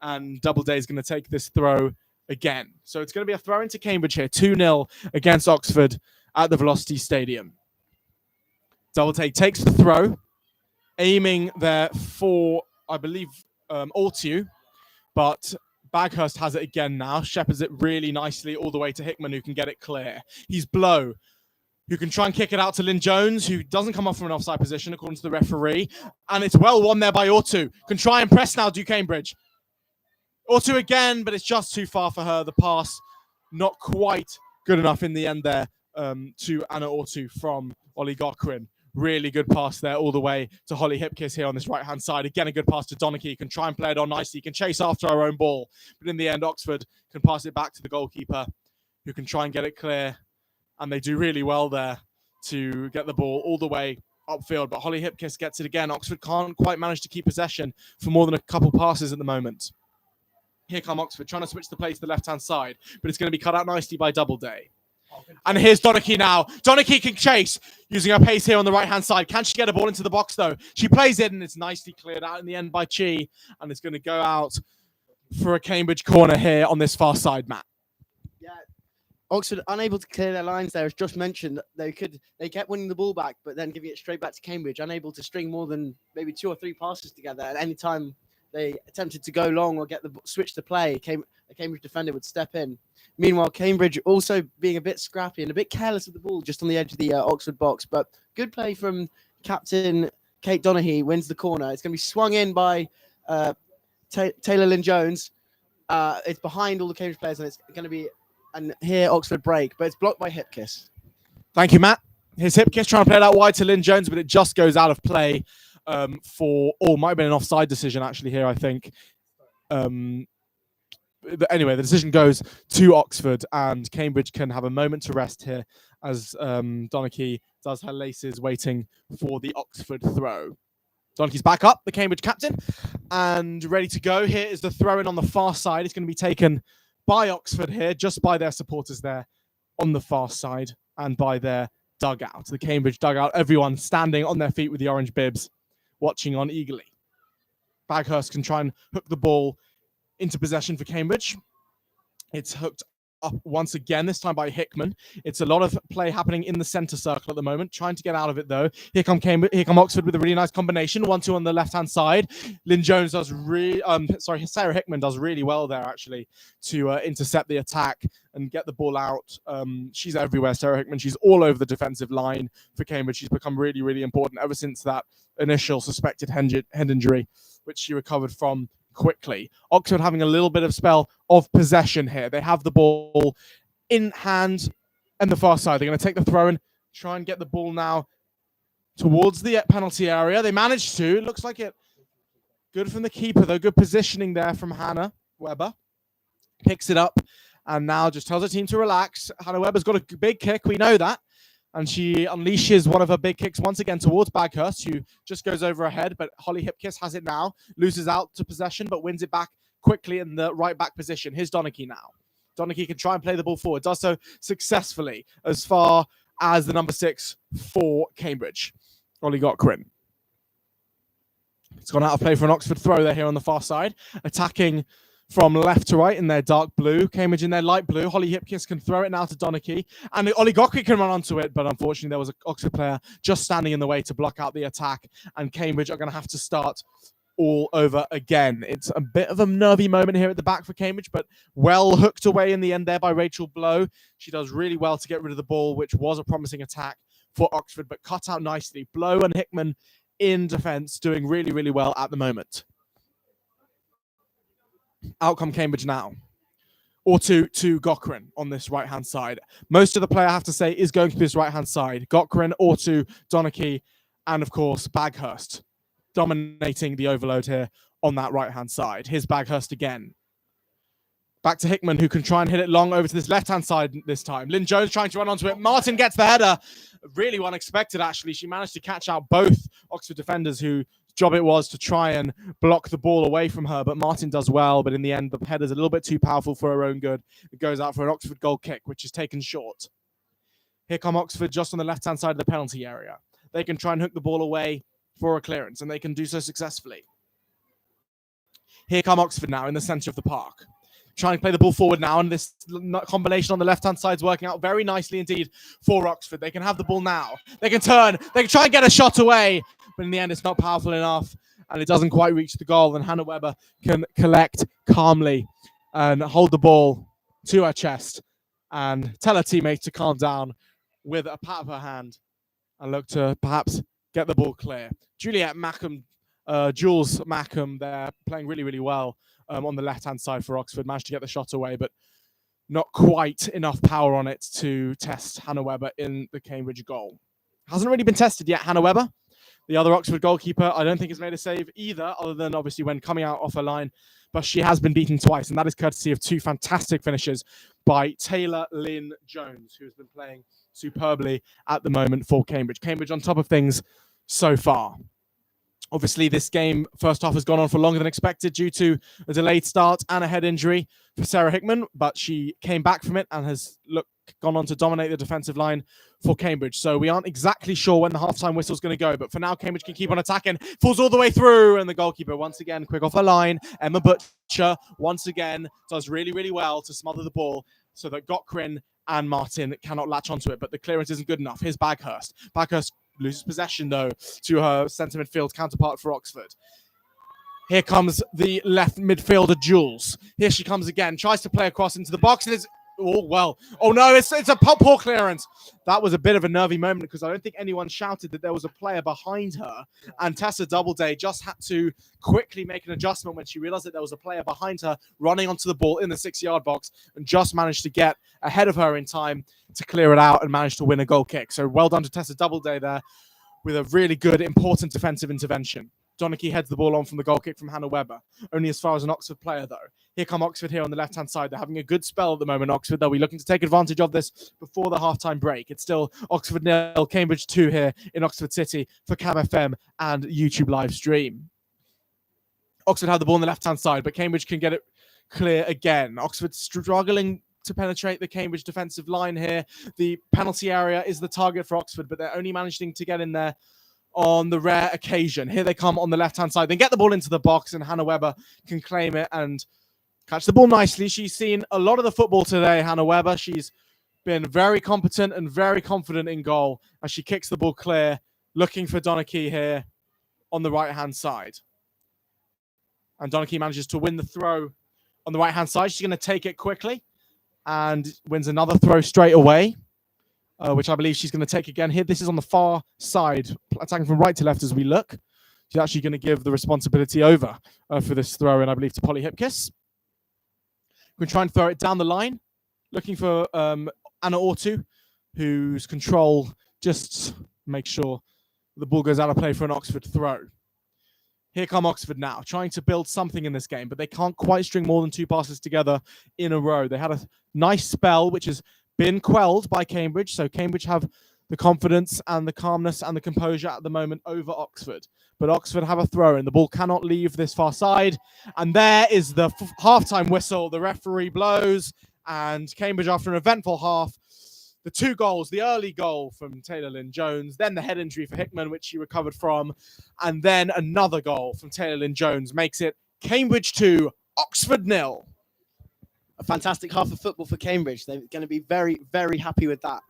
And Doubleday is going to take this throw again. So it's going to be a throw into Cambridge here, 2-0 against Oxford at the Velocity Stadium. Doubleday takes the throw, aiming there for, I believe, Ortu, but Baghurst has it again now, shepherds it really nicely all the way to Hickman, who can get it clear. He's Blow, who can try and kick it out to Lynn Jones, who doesn't come off from an offside position, according to the referee. And it's well won there by Ortu. Can try and press now, do Cambridge. Ortu again, but it's just too far for her. The pass not quite good enough in the end there to Anna Ortu from Ollie Gochrin. Really good pass there all the way to Holly Hipkiss here on this right-hand side. Again, a good pass to Donachie. Can try and play it on nicely. Can chase after her own ball. But in the end, Oxford can pass it back to the goalkeeper, who can try and get it clear. And they do really well there to get the ball all the way upfield. But Holly Hipkiss gets it again. Oxford can't quite manage to keep possession for more than a couple passes at the moment. Here come Oxford, trying to switch the play to the left-hand side, but it's going to be cut out nicely by Doubleday. And here's Donachie now. Donachie can chase, using her pace here on the right-hand side. Can she get a ball into the box, though? She plays it, and it's nicely cleared out in the end by Chi, and it's going to go out for a Cambridge corner here on this far side, Matt. Yeah, Oxford unable to clear their lines there, as Josh mentioned. They kept winning the ball back, but then giving it straight back to Cambridge, unable to string more than maybe 2 or 3 passes together at any time they attempted to go long or get the switch to play. A Cambridge defender would step in. Meanwhile, Cambridge also being a bit scrappy and a bit careless with the ball just on the edge of the Oxford box. But good play from captain Kate Donaghy, wins the corner. It's going to be swung in by Taylor Lynn Jones. It's behind all the Cambridge players, and it's going to be here Oxford break, but it's blocked by Hipkiss. Thank you, Matt. Here's Hipkiss trying to play it out wide to Lynn Jones, but it just goes out of play. Might have been an offside decision actually here, I think. Anyway, the decision goes to Oxford, and Cambridge can have a moment to rest here as Donachie does her laces, waiting for the Oxford throw. Donachie's back up, the Cambridge captain, and ready to go. Here is the throw-in on the far side. It's going to be taken by Oxford here, just by their supporters there on the far side, and by their dugout, the Cambridge dugout. Everyone standing on their feet with the orange bibs, watching on eagerly. Baghurst can try and hook the ball into possession for Cambridge. It's hooked up once again, this time by Hickman. It's a lot of play happening in the centre circle at the moment, trying to get out of it though. Here come Oxford with a really nice combination. 1-2 on the left-hand side. Lynn Jones does Sarah Hickman does really well there actually to intercept the attack and get the ball out. She's everywhere, Sarah Hickman. She's all over the defensive line for Cambridge. She's become really, really important ever since that initial suspected head injury, which she recovered from quickly. Oxford having a little bit of spell of possession here. They have the ball in hand and the far side. They're going to take the throw in. try and get the ball now towards the penalty area. They managed to. It looks like it. Good from the keeper, though. Good positioning there from Hannah Weber. Picks it up and now just tells her team to relax. Hannah Weber's got a big kick. We know that. And she unleashes one of her big kicks once again towards Baghurst, who just goes over ahead. But Holly Hipkiss has it now. Loses out to possession, but wins it back quickly in the right back position. Here's Donachie now. Donachie can try and play the ball forward. Does so successfully as far as the number 6 for Cambridge, Ollie Gockrin. It's gone out of play for an Oxford throw there here on the far side. Attacking from left to right in their dark blue. Cambridge in their light blue. Holly Hipkiss can throw it now to Donachie. And Ollie Gockrin can run onto it, but unfortunately there was an Oxford player just standing in the way to block out the attack. And Cambridge are going to have to start all over again. It's a bit of a nervy moment here at the back for Cambridge, but well hooked away in the end there by Rachel Blow. She does really well to get rid of the ball, which was a promising attack for Oxford, but cut out nicely. Blow and Hickman in defence, doing really, really well at the moment. Out come Cambridge now. Or to Gockrin on this right-hand side. Most of the play, I have to say, is going to this right-hand side. Gockrin, or to Donachie, and of course, Baghurst dominating the overload here on that right-hand side. Here's Baghurst again. Back to Hickman, who can try and hit it long over to this left-hand side this time. Lynn Jones trying to run onto it. Martin gets the header. Really unexpected, actually. She managed to catch out both Oxford defenders whose job it was to try and block the ball away from her. But Martin does well. But in the end, the header's a little bit too powerful for her own good. It goes out for an Oxford goal kick, which is taken short. Here come Oxford just on the left-hand side of the penalty area. They can try and hook the ball away for a clearance, and they can do so successfully. Here come Oxford now in the centre of the park. Trying to play the ball forward now, and this combination on the left-hand side is working out very nicely indeed for Oxford. They can have the ball now. They can turn. They can try and get a shot away, but in the end, it's not powerful enough, and it doesn't quite reach the goal. And Hannah Weber can collect calmly and hold the ball to her chest and tell her teammates to calm down with a pat of her hand and look to perhaps get the ball clear. Jules Mackham there playing really, really well on the left-hand side for Oxford. Managed to get the shot away, but not quite enough power on it to test Hannah Weber in the Cambridge goal. Hasn't really been tested yet, Hannah Weber. The other Oxford goalkeeper, I don't think has made a save either, other than obviously when coming out off her line. But she has been beaten twice, and that is courtesy of two fantastic finishes by Taylor Lynn Jones, who has been playing superbly at the moment for Cambridge. Cambridge on top of things so far. Obviously, this game, first half, has gone on for longer than expected due to a delayed start and a head injury for Sarah Hickman, but she came back from it and has gone on to dominate the defensive line for Cambridge. So we aren't exactly sure when the halftime whistle is going to go, but for now, Cambridge can keep on attacking. Falls all the way through, and the goalkeeper, once again, quick off her line. Emma Butcher, once again, does really, really well to smother the ball so that Gockrin and Martin cannot latch onto it, but the clearance isn't good enough. Here's Baghurst. Baghurst loses possession, though, to her centre midfield counterpart for Oxford. Here comes the left midfielder, Jules. Here she comes again. Tries to play across into the box. And it's, oh no, it's a poor clearance. That was a bit of a nervy moment because I don't think anyone shouted that there was a player behind her. And Tessa Doubleday just had to quickly make an adjustment when she realised that there was a player behind her running onto the ball in the 6-yard box and just managed to get ahead of her in time to clear it out and manage to win a goal kick. So well done to Tessa Doubleday there with a really good, important defensive intervention. Donachie heads the ball on from the goal kick from Hannah Weber, only as far as an Oxford player, though. Here come Oxford here on the left-hand side. They're having a good spell at the moment, Oxford. They'll be looking to take advantage of this before the halftime break. It's still Oxford 0, Cambridge 2 here in Oxford City for Cam FM and YouTube live stream. Oxford have the ball on the left-hand side, but Cambridge can get it clear again. Oxford struggling to penetrate the Cambridge defensive line here. The penalty area is the target for Oxford, but they're only managing to get in there on the rare occasion. Here they come on the left-hand side. They get the ball into the box, and Hannah Weber can claim it and catch the ball nicely. She's seen a lot of the football today, Hannah Weber. She's been very competent and very confident in goal as she kicks the ball clear, looking for Donachie here on the right-hand side. And Donachie manages to win the throw on the right-hand side. She's going to take it quickly and wins another throw straight away, which I believe she's going to take again here. This is on the far side, attacking from right to left as we look. She's actually going to give the responsibility over for this throw, and I believe to Polly Hipkiss. We're going to try and throw it down the line, looking for Anna Ortu, whose control just make sure the ball goes out of play for an Oxford throw. Here come Oxford now, trying to build something in this game, but they can't quite string more than 2 passes together in a row. They had a nice spell, which has been quelled by Cambridge, so Cambridge have the confidence and the calmness and the composure at the moment over Oxford. But Oxford have a throw in. The ball cannot leave this far side. And there is the halftime whistle. The referee blows, and Cambridge, after an eventful half, the 2 goals, the early goal from Taylor Lynn-Jones, then the head injury for Hickman, which he recovered from, and then another goal from Taylor Lynn-Jones makes it Cambridge 2, Oxford 0. A fantastic half of football for Cambridge. They're going to be very, very happy with that.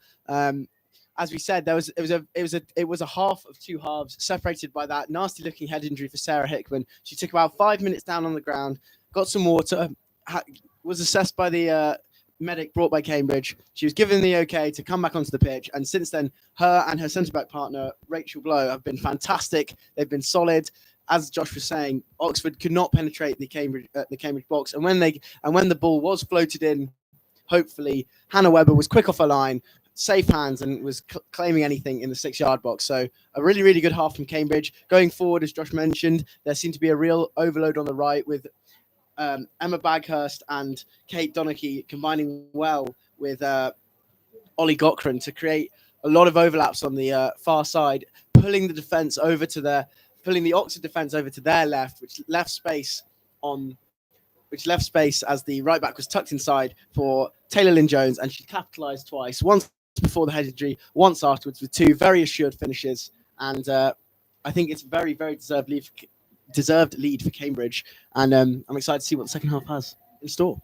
As we said, it was a half of 2 halves separated by that nasty-looking head injury for Sarah Hickman. She took about 5 minutes down on the ground, got some water, was assessed by the medic brought by Cambridge. She was given the okay to come back onto the pitch, and since then, her and her centre-back partner, Rachel Blow, have been fantastic. They've been solid. As Josh was saying, Oxford could not penetrate the Cambridge box, and when the ball was floated in, hopefully Hannah Webber was quick off her line, safe hands, and was claiming anything in the 6-yard box. So a really, really good half from Cambridge. Going forward, as Josh mentioned, there seemed to be a real overload on the right with Emma Baghurst and Kate Donachie combining well with Ollie Gochran to create a lot of overlaps on the far side, pulling the Oxford defence over to their left, which left space as the right back was tucked inside for Taylor Lynn-Jones, and she capitalised twice, once before the head injury, once afterwards, with 2 very assured finishes. And I think it's very, very deserved lead for Cambridge, and I'm excited to see what the second half has in store.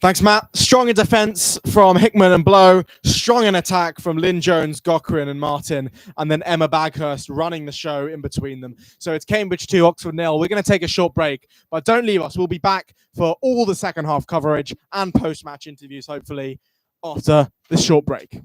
Thanks, Matt. Strong in defence from Hickman and Blow. Strong in attack from Lynn-Jones, Gochran and Martin. And then Emma Baghurst running the show in between them. So it's Cambridge 2, Oxford 0. We're going to take a short break, but don't leave us. We'll be back for all the second half coverage and post-match interviews, hopefully, after this short break.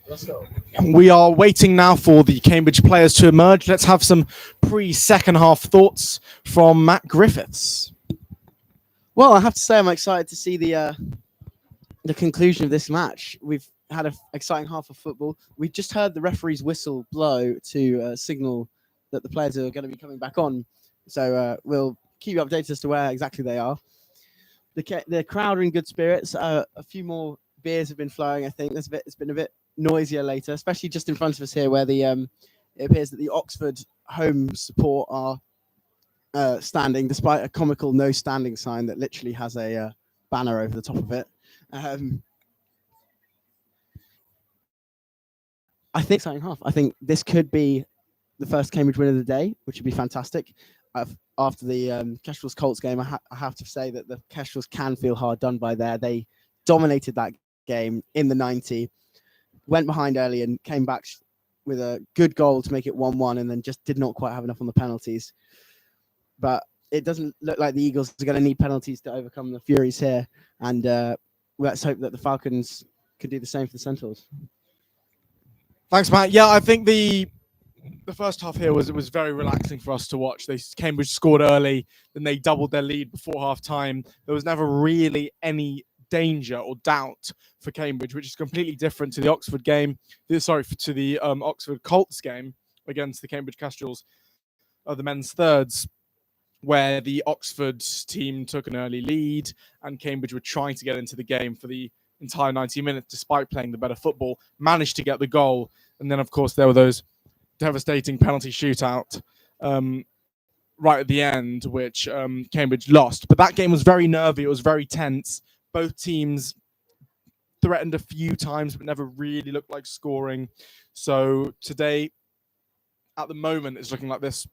Let's go. We are waiting now for the Cambridge players to emerge. Let's have some pre-second half thoughts from Matt Griffiths. Well, I have to say I'm excited to see the conclusion of this match. We've had an exciting half of football. We just heard the referee's whistle blow to signal that the players are going to be coming back on. So we'll keep you updated as to where exactly they are. The crowd are in good spirits. A few more beers have been flowing. I think it's been a bit noisier later, especially just in front of us here, where the it appears that the Oxford home support are standing, despite a comical no standing sign that literally has a banner over the top of it. I think exciting half. I think this could be the first Cambridge win of the day, which would be fantastic. After the Kestrel's Colts game, I have to say that the Kestrels can feel hard done by there. They dominated that game in the 90, went behind early and came back with a good goal to make it 1-1, and then just did not quite have enough on the penalties. But it doesn't look like the Eagles are going to need penalties to overcome the Furies here. And let's hope that the Falcons can do the same for the Centaurs. Thanks, Matt. Yeah, I think the first half here was very relaxing for us to watch. Cambridge scored early, then they doubled their lead before half time. There was never really any danger or doubt for Cambridge, which is completely different to the Oxford game. To the Oxford Colts game against the Cambridge Kestrels, the men's thirds, where the Oxford team took an early lead and Cambridge were trying to get into the game for the entire 90 minutes, despite playing the better football, managed to get the goal. And then, of course, there were those devastating penalty shootout right at the end, which Cambridge lost. But that game was very nervy. It was very tense. Both teams threatened a few times, but never really looked like scoring. So today, at the moment, it's looking like this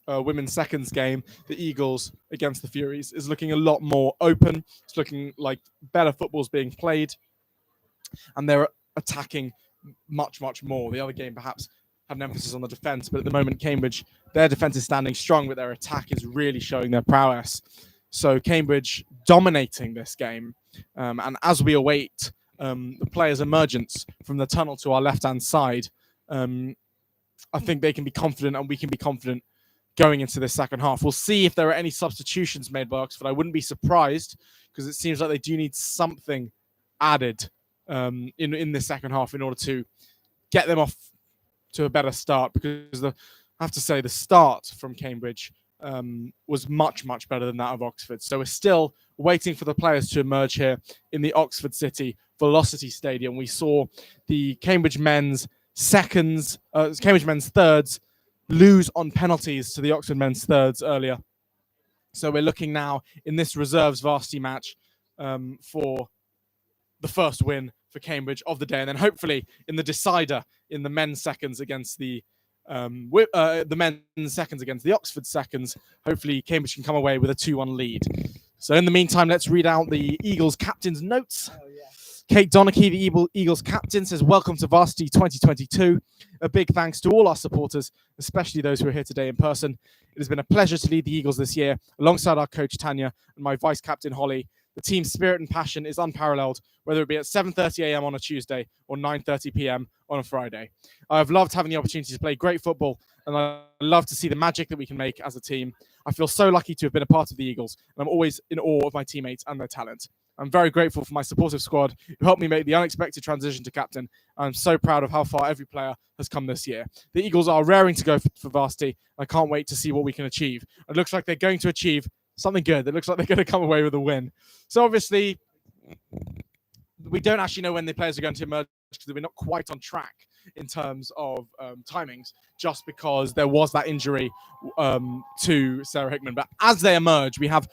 women's seconds game, the Eagles against the Furies, is looking a lot more open. It's looking like better football's being played, and they're attacking much, much more. The other game perhaps had an emphasis on the defence, but at the moment, Cambridge, their defence is standing strong, but their attack is really showing their prowess. So Cambridge dominating this game, and as we await the players' emergence from the tunnel to our left-hand side, I think they can be confident, and we can be confident going into the second half. We'll see if there are any substitutions made by Oxford. I wouldn't be surprised, because it seems like they do need something added in the second half in order to get them off to a better start, because I have to say the start from Cambridge was much, much better than that of Oxford. So we're still waiting for the players to emerge here in the Oxford City Velocity Stadium. We saw the Cambridge men's thirds lose on penalties to the Oxford men's thirds earlier. So we're looking now in this reserves varsity match for the first win for Cambridge of the day, and then hopefully in the decider in the men's seconds against the men's seconds against the Oxford seconds, hopefully Cambridge can come away with a 2-1 lead. So in the meantime, let's read out the Eagles captain's notes. Oh, yeah. Kate Donachie, the Eagles captain, says, "Welcome to Varsity 2022. A big thanks to all our supporters, especially those who are here today in person. It has been a pleasure to lead the Eagles this year, alongside our coach Tanya and my vice captain Holly. The team's spirit and passion is unparalleled, whether it be at 7:30 a.m. on a Tuesday or 9:30 p.m. on a Friday. I've loved having the opportunity to play great football, and I love to see the magic that we can make as a team. I feel so lucky to have been a part of the Eagles, and I'm always in awe of my teammates and their talent. I'm very grateful for my supportive squad who helped me make the unexpected transition to captain. I'm so proud of how far every player has come this year. The Eagles are raring to go for varsity. I can't wait to see what we can achieve. It looks like they're going to achieve something good. It looks like they're going to come away with a win." So obviously, we don't actually know when the players are going to emerge, because we're not quite on track in terms of timings, just because there was that injury to Sarah Hickman. But as they emerge, we have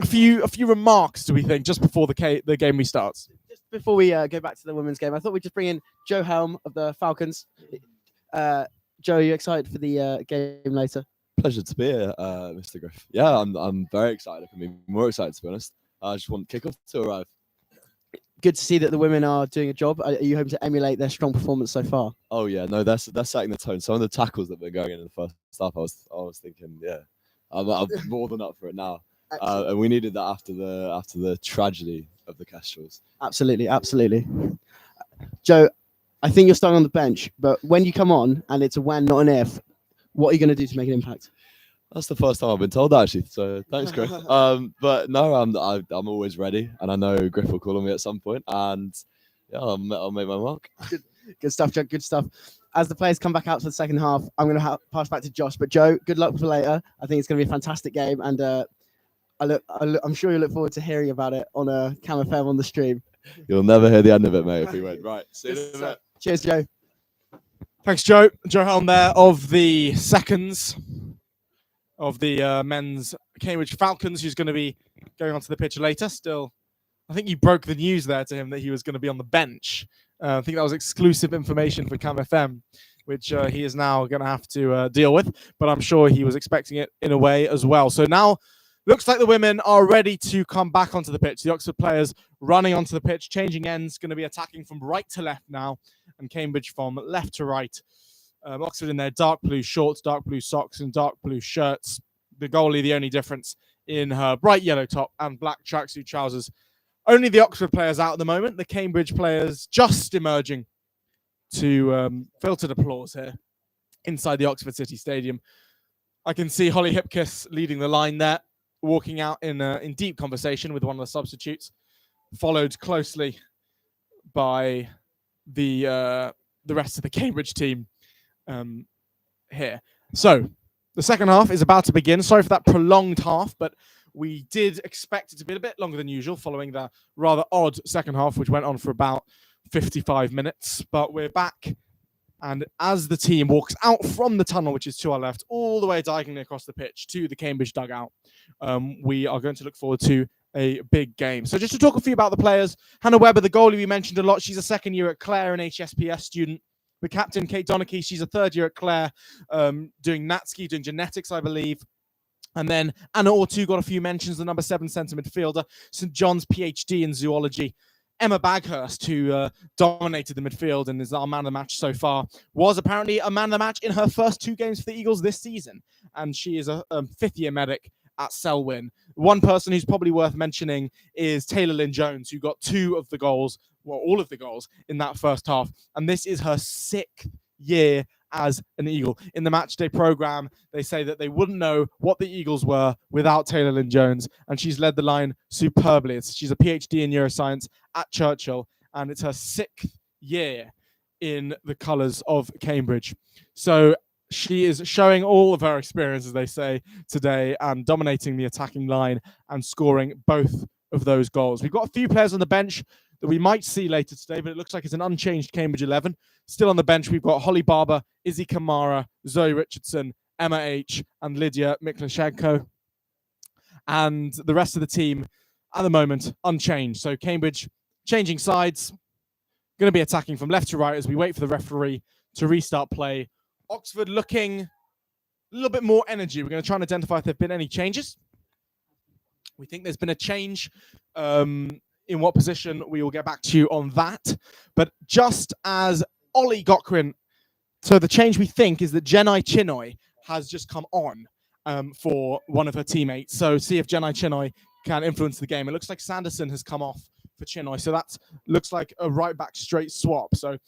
a few remarks, do we think, just before the game restarts? Just before we go back to the women's game, I thought we'd just bring in Joe Helm of the Falcons. Joe, are you excited for the game later? Pleasure to be here, Mr. Griff. Yeah, I'm very excited. I can be more excited, to be honest. I just want kickoff to arrive. Good to see that the women are doing a job. Are you hoping to emulate their strong performance so far? Oh yeah, no, that's setting the tone. Some of the tackles that were going in the first half, I was thinking, yeah, I'm more than up for it now. And we needed that after the tragedy of the Kestrels. Absolutely. Joe, I think you're starting on the bench, but when you come on and it's a when, not an if, what are you going to do to make an impact? That's the first time I've been told that, actually. So thanks, Griff. But no, I'm always ready, and I know Griff will call on me at some point, and yeah, I'll make my mark. Good stuff, Joe. Good stuff. As the players come back out for the second half, I'm going to pass back to Josh. But Joe, good luck for later. I think it's going to be a fantastic game, and I'm sure you look forward to hearing about it on a Cam FM on the stream. You'll never hear the end of it, mate, if we win. Right. See you in a bit. Cheers, Joe. Thanks, Joe. Joe Helm there of the seconds of the men's Cambridge Falcons, who's going to be going onto the pitch later. Still, I think you broke the news there to him that he was going to be on the bench. I think that was exclusive information for Cam FM, which he is now going to have to deal with. But I'm sure he was expecting it in a way as well. So now looks like the women are ready to come back onto the pitch. The Oxford players running onto the pitch, changing ends, going to be attacking from right to left now, and Cambridge from left to right. Oxford in their dark blue shorts, dark blue socks, and dark blue shirts. The goalie, the only difference in her bright yellow top and black tracksuit trousers. Only the Oxford players out at the moment. The Cambridge players just emerging to filtered applause here inside the Oxford City Stadium. I can see Holly Hipkiss leading the line there, walking out in deep conversation with one of the substitutes, followed closely by the rest of the Cambridge team here. So the second half is about to begin. Sorry for that prolonged half, but we did expect it to be a bit longer than usual following the rather odd second half, which went on for about 55 minutes. But we're back. And as the team walks out from the tunnel, which is to our left, all the way diagonally across the pitch to the Cambridge dugout, we are going to look forward to a big game. So just to talk a few about the players, Hannah Webber, the goalie we mentioned a lot. She's a second year at Clare, an HSPS student. The captain, Kate Donachie, she's a third year at Clare, doing NatSki, doing genetics, I believe. And then Anna Ortu got a few mentions, the number 7 centre midfielder, St John's PhD in zoology. Emma Baghurst, who dominated the midfield and is our man of the match so far, was apparently a man of the match in her first 2 games for the Eagles this season. And she is a fifth-year medic at Selwyn. One person who's probably worth mentioning is Taylor Lynn Jones, who got 2 of the goals, well, all of the goals in that first half. And this is her 6th year as an Eagle. In the matchday program, they say that they wouldn't know what the Eagles were without Taylor Lynn Jones, and she's led the line superbly. She's a PhD in neuroscience at Churchill, and it's her 6th year in the colours of Cambridge. So she is showing all of her experience, as they say, today, and dominating the attacking line and scoring both of those goals. We've got a few players on the bench that we might see later today, but it looks like it's an unchanged Cambridge 11. Still on the bench, we've got Holly Barber, Izzy Kamara, Zoe Richardson, Emma H, and Lydia Miklashenko. And the rest of the team, at the moment, unchanged. So Cambridge changing sides, going to be attacking from left to right as we wait for the referee to restart play. Oxford looking a little bit more energy. We're going to try and identify if there have been any changes. We think there's been a change. In what position, we will get back to you on that. But just as Ollie Gokrin, so the change we think is that Jenai Chinoy has just come on for one of her teammates. So see if Jenai Chinoy can influence the game. It looks like Sanderson has come off for Chinoy. So that looks like a right back straight swap. So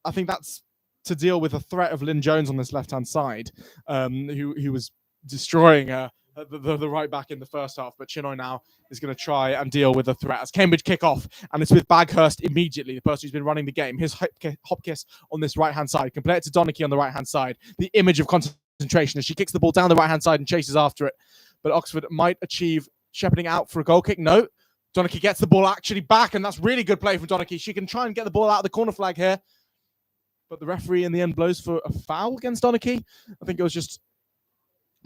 I think that's to deal with the threat of Lynn Jones on this left-hand side, who was destroying the right back in the first half, but Chinoy now is going to try and deal with the threat as Cambridge kick off, and it's with Baghurst immediately, the person who's been running the game. Here's Hopkiss on this right-hand side. Can play it to Donachie on the right-hand side. The image of concentration as she kicks the ball down the right-hand side and chases after it. But Oxford might achieve shepherding out for a goal kick. No. Donachie gets the ball actually back, and that's really good play from Donachie. She can try and get the ball out of the corner flag here, but the referee in the end blows for a foul against Donachie. I think it was just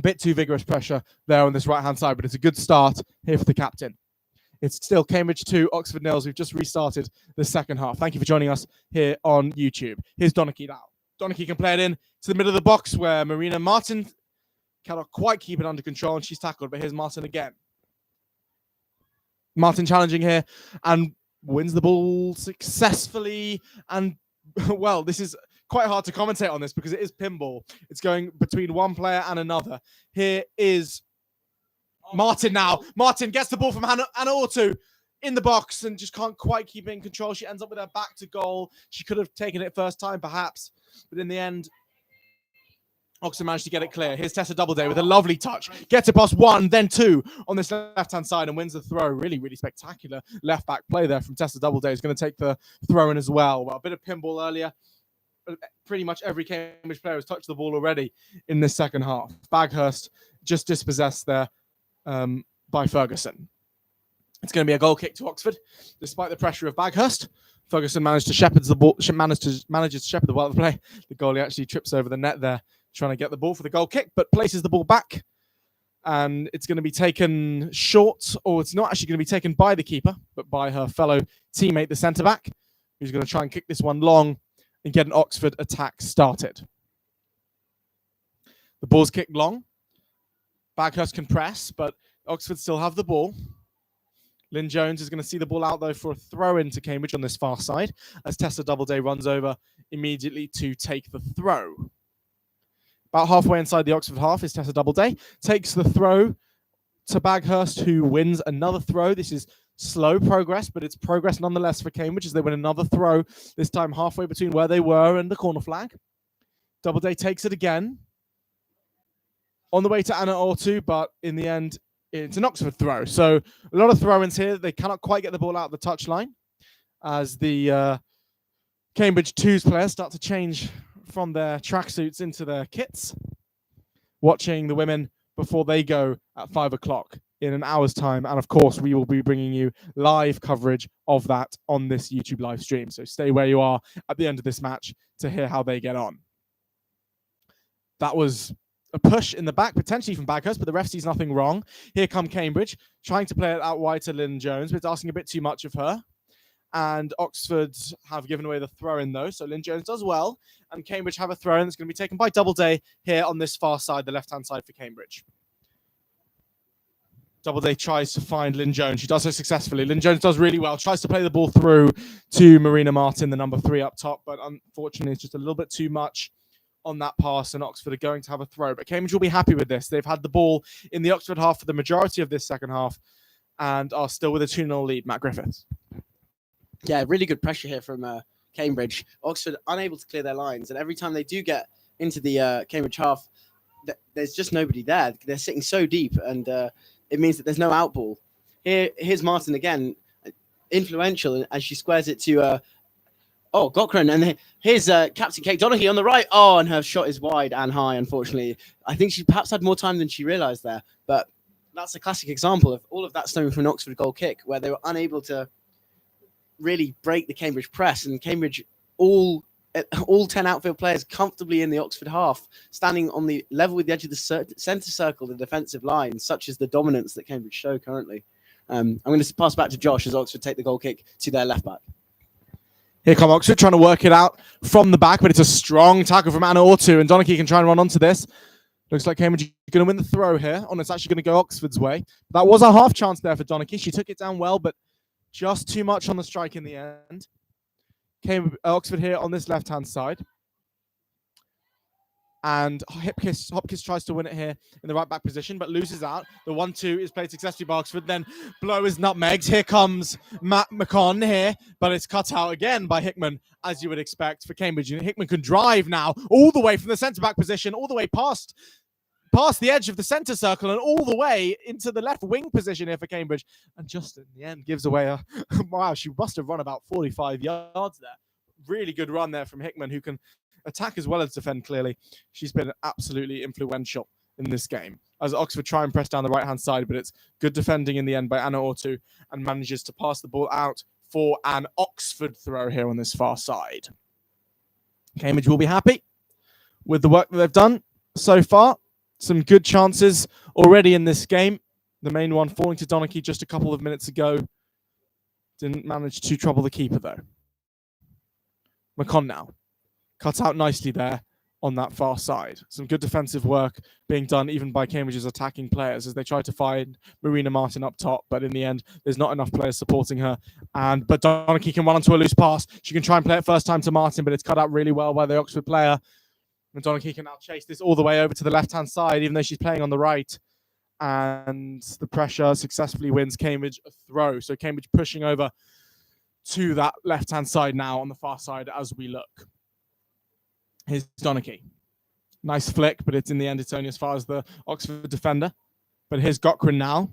bit too vigorous pressure there on this right-hand side, but it's a good start here for the captain. It's still Cambridge 2, Oxford 0. We've just restarted the second half. Thank you for joining us here on YouTube. Here's Donachie now. Donachie can play it in to the middle of the box where Marina Martin cannot quite keep it under control, and she's tackled, but here's Martin again. Martin challenging here and wins the ball successfully. And, well, this is quite hard to commentate on this because it is pinball. It's going between one player and another. Here is Martin now. Martin gets the ball from Anna Ortu. in the box and just can't quite keep it in control. She ends up with her back to goal. She could have taken it first time, perhaps, but in the end, Oxford managed to get it clear. Here's Tessa Doubleday with a lovely touch. Gets it past one, then two on this left-hand side and wins the throw. Really, really spectacular left-back play there from Tessa Doubleday. Is going to take the throw in as well. Well, a bit of pinball earlier. Pretty much every Cambridge player has touched the ball already in this second half. Baghurst just dispossessed there by Ferguson. It's going to be a goal kick to Oxford, despite the pressure of Baghurst. Ferguson managed to shepherd the ball. Manages to shepherd the ball out of the play. The goalie actually trips over the net there, trying to get the ball for the goal kick, but places the ball back. And it's going to be taken short, or it's not actually going to be taken by the keeper, but by her fellow teammate, the centre-back, who's going to try and kick this one long and get an Oxford attack started. The ball's kicked long. Baghurst can press, but Oxford still have the ball. Lynn Jones is going to see the ball out, though, for a throw-in to Cambridge on this far side, as Tessa Doubleday runs over immediately to take the throw. About halfway inside the Oxford half is Tessa Doubleday. Takes the throw to Baghurst, who wins another throw. This is slow progress, but it's progress nonetheless for Cambridge as they win another throw, this time halfway between where they were and the corner flag. Doubleday takes it again. On the way to Anna Ortu, but in the end, it's an Oxford throw. So a lot of throw-ins here. They cannot quite get the ball out of the touchline as the Cambridge 2's players start to change from their tracksuits into their kits, watching the women before they go at 5 o'clock in an hour's time. And of course, we will be bringing you live coverage of that on this YouTube live stream. So stay where you are at the end of this match to hear how they get on. That was a push in the back, potentially from Baghurst, but the ref sees nothing wrong. Here come Cambridge, trying to play it out wide to Lynn Jones, but it's asking a bit too much of her. And Oxford have given away the throw-in, though, so Lynn Jones does well. And Cambridge have a throw-in that's going to be taken by Doubleday here on this far side, the left-hand side for Cambridge. Doubleday tries to find Lynn Jones. She does so successfully. Lynn Jones does really well, tries to play the ball through to Marina Martin, the number 3 up top, but unfortunately it's just a little bit too much on that pass, and Oxford are going to have a throw. But Cambridge will be happy with this. They've had the ball in the Oxford half for the majority of this second half and are still with a 2-0 lead. Matt Griffiths. Yeah, really good pressure here from Cambridge. Oxford unable to clear their lines, and every time they do get into the Cambridge half, there's just nobody there. They're sitting so deep, and it means that there's no outball. Here's Martin again, influential, as she squares it to Gochran, and here's Captain Kate Donaghy on the right. Oh, and her shot is wide and high, unfortunately. I think she perhaps had more time than she realised there, but that's a classic example of all of that stemming from an Oxford goal kick, where they were unable to really break the Cambridge press, and Cambridge all 10 outfield players comfortably in the Oxford half, standing on the level with the edge of the centre circle, the defensive line, such as the dominance that Cambridge show currently. I'm going to pass back to Josh as Oxford take the goal kick to their left back. Here come Oxford trying to work it out from the back, but it's a strong tackle from Anna Ortu, and Donaghy can try and run onto this. Looks like Cambridge is going to win the throw here. It's actually going to go Oxford's way. That was a half chance there for Donaghy. She took it down well, but just too much on the strike in the end. Oxford here on this left-hand side. And Hopkins tries to win it here in the right-back position, but loses out. The 1-2 is played successfully by Oxford. Then Blow is nutmegged. Here comes Matt McCon here, but it's cut out again by Hickman, as you would expect for Cambridge. And Hickman can drive now all the way from the centre-back position, all the way past the edge of the centre circle and all the way into the left wing position here for Cambridge. And just in the end gives away a... wow, she must have run about 45 yards there. Really good run there from Hickman, who can attack as well as defend clearly. She's been absolutely influential in this game. As Oxford try and press down the right-hand side, but it's good defending in the end by Anna Ortu, and manages to pass the ball out for an Oxford throw here on this far side. Cambridge will be happy with the work that they've done so far. Some good chances already in this game. The main one falling to Donaghy just a couple of minutes ago. Didn't manage to trouble the keeper, though. McCon now. Cut out nicely there on that far side. Some good defensive work being done even by Cambridge's attacking players as they try to find Marina Martin up top, but in the end, there's not enough players supporting her. But Donaghy can run onto a loose pass. She can try and play it first time to Martin, but it's cut out really well by the Oxford player. And Donaghy can now chase this all the way over to the left-hand side, even though she's playing on the right. and the pressure successfully wins Cambridge a throw. So Cambridge pushing over to that left-hand side now on the far side as we look. Here's Donachie. Nice flick, but it's in the end, it's only as far as the Oxford defender. But here's Gokrin now.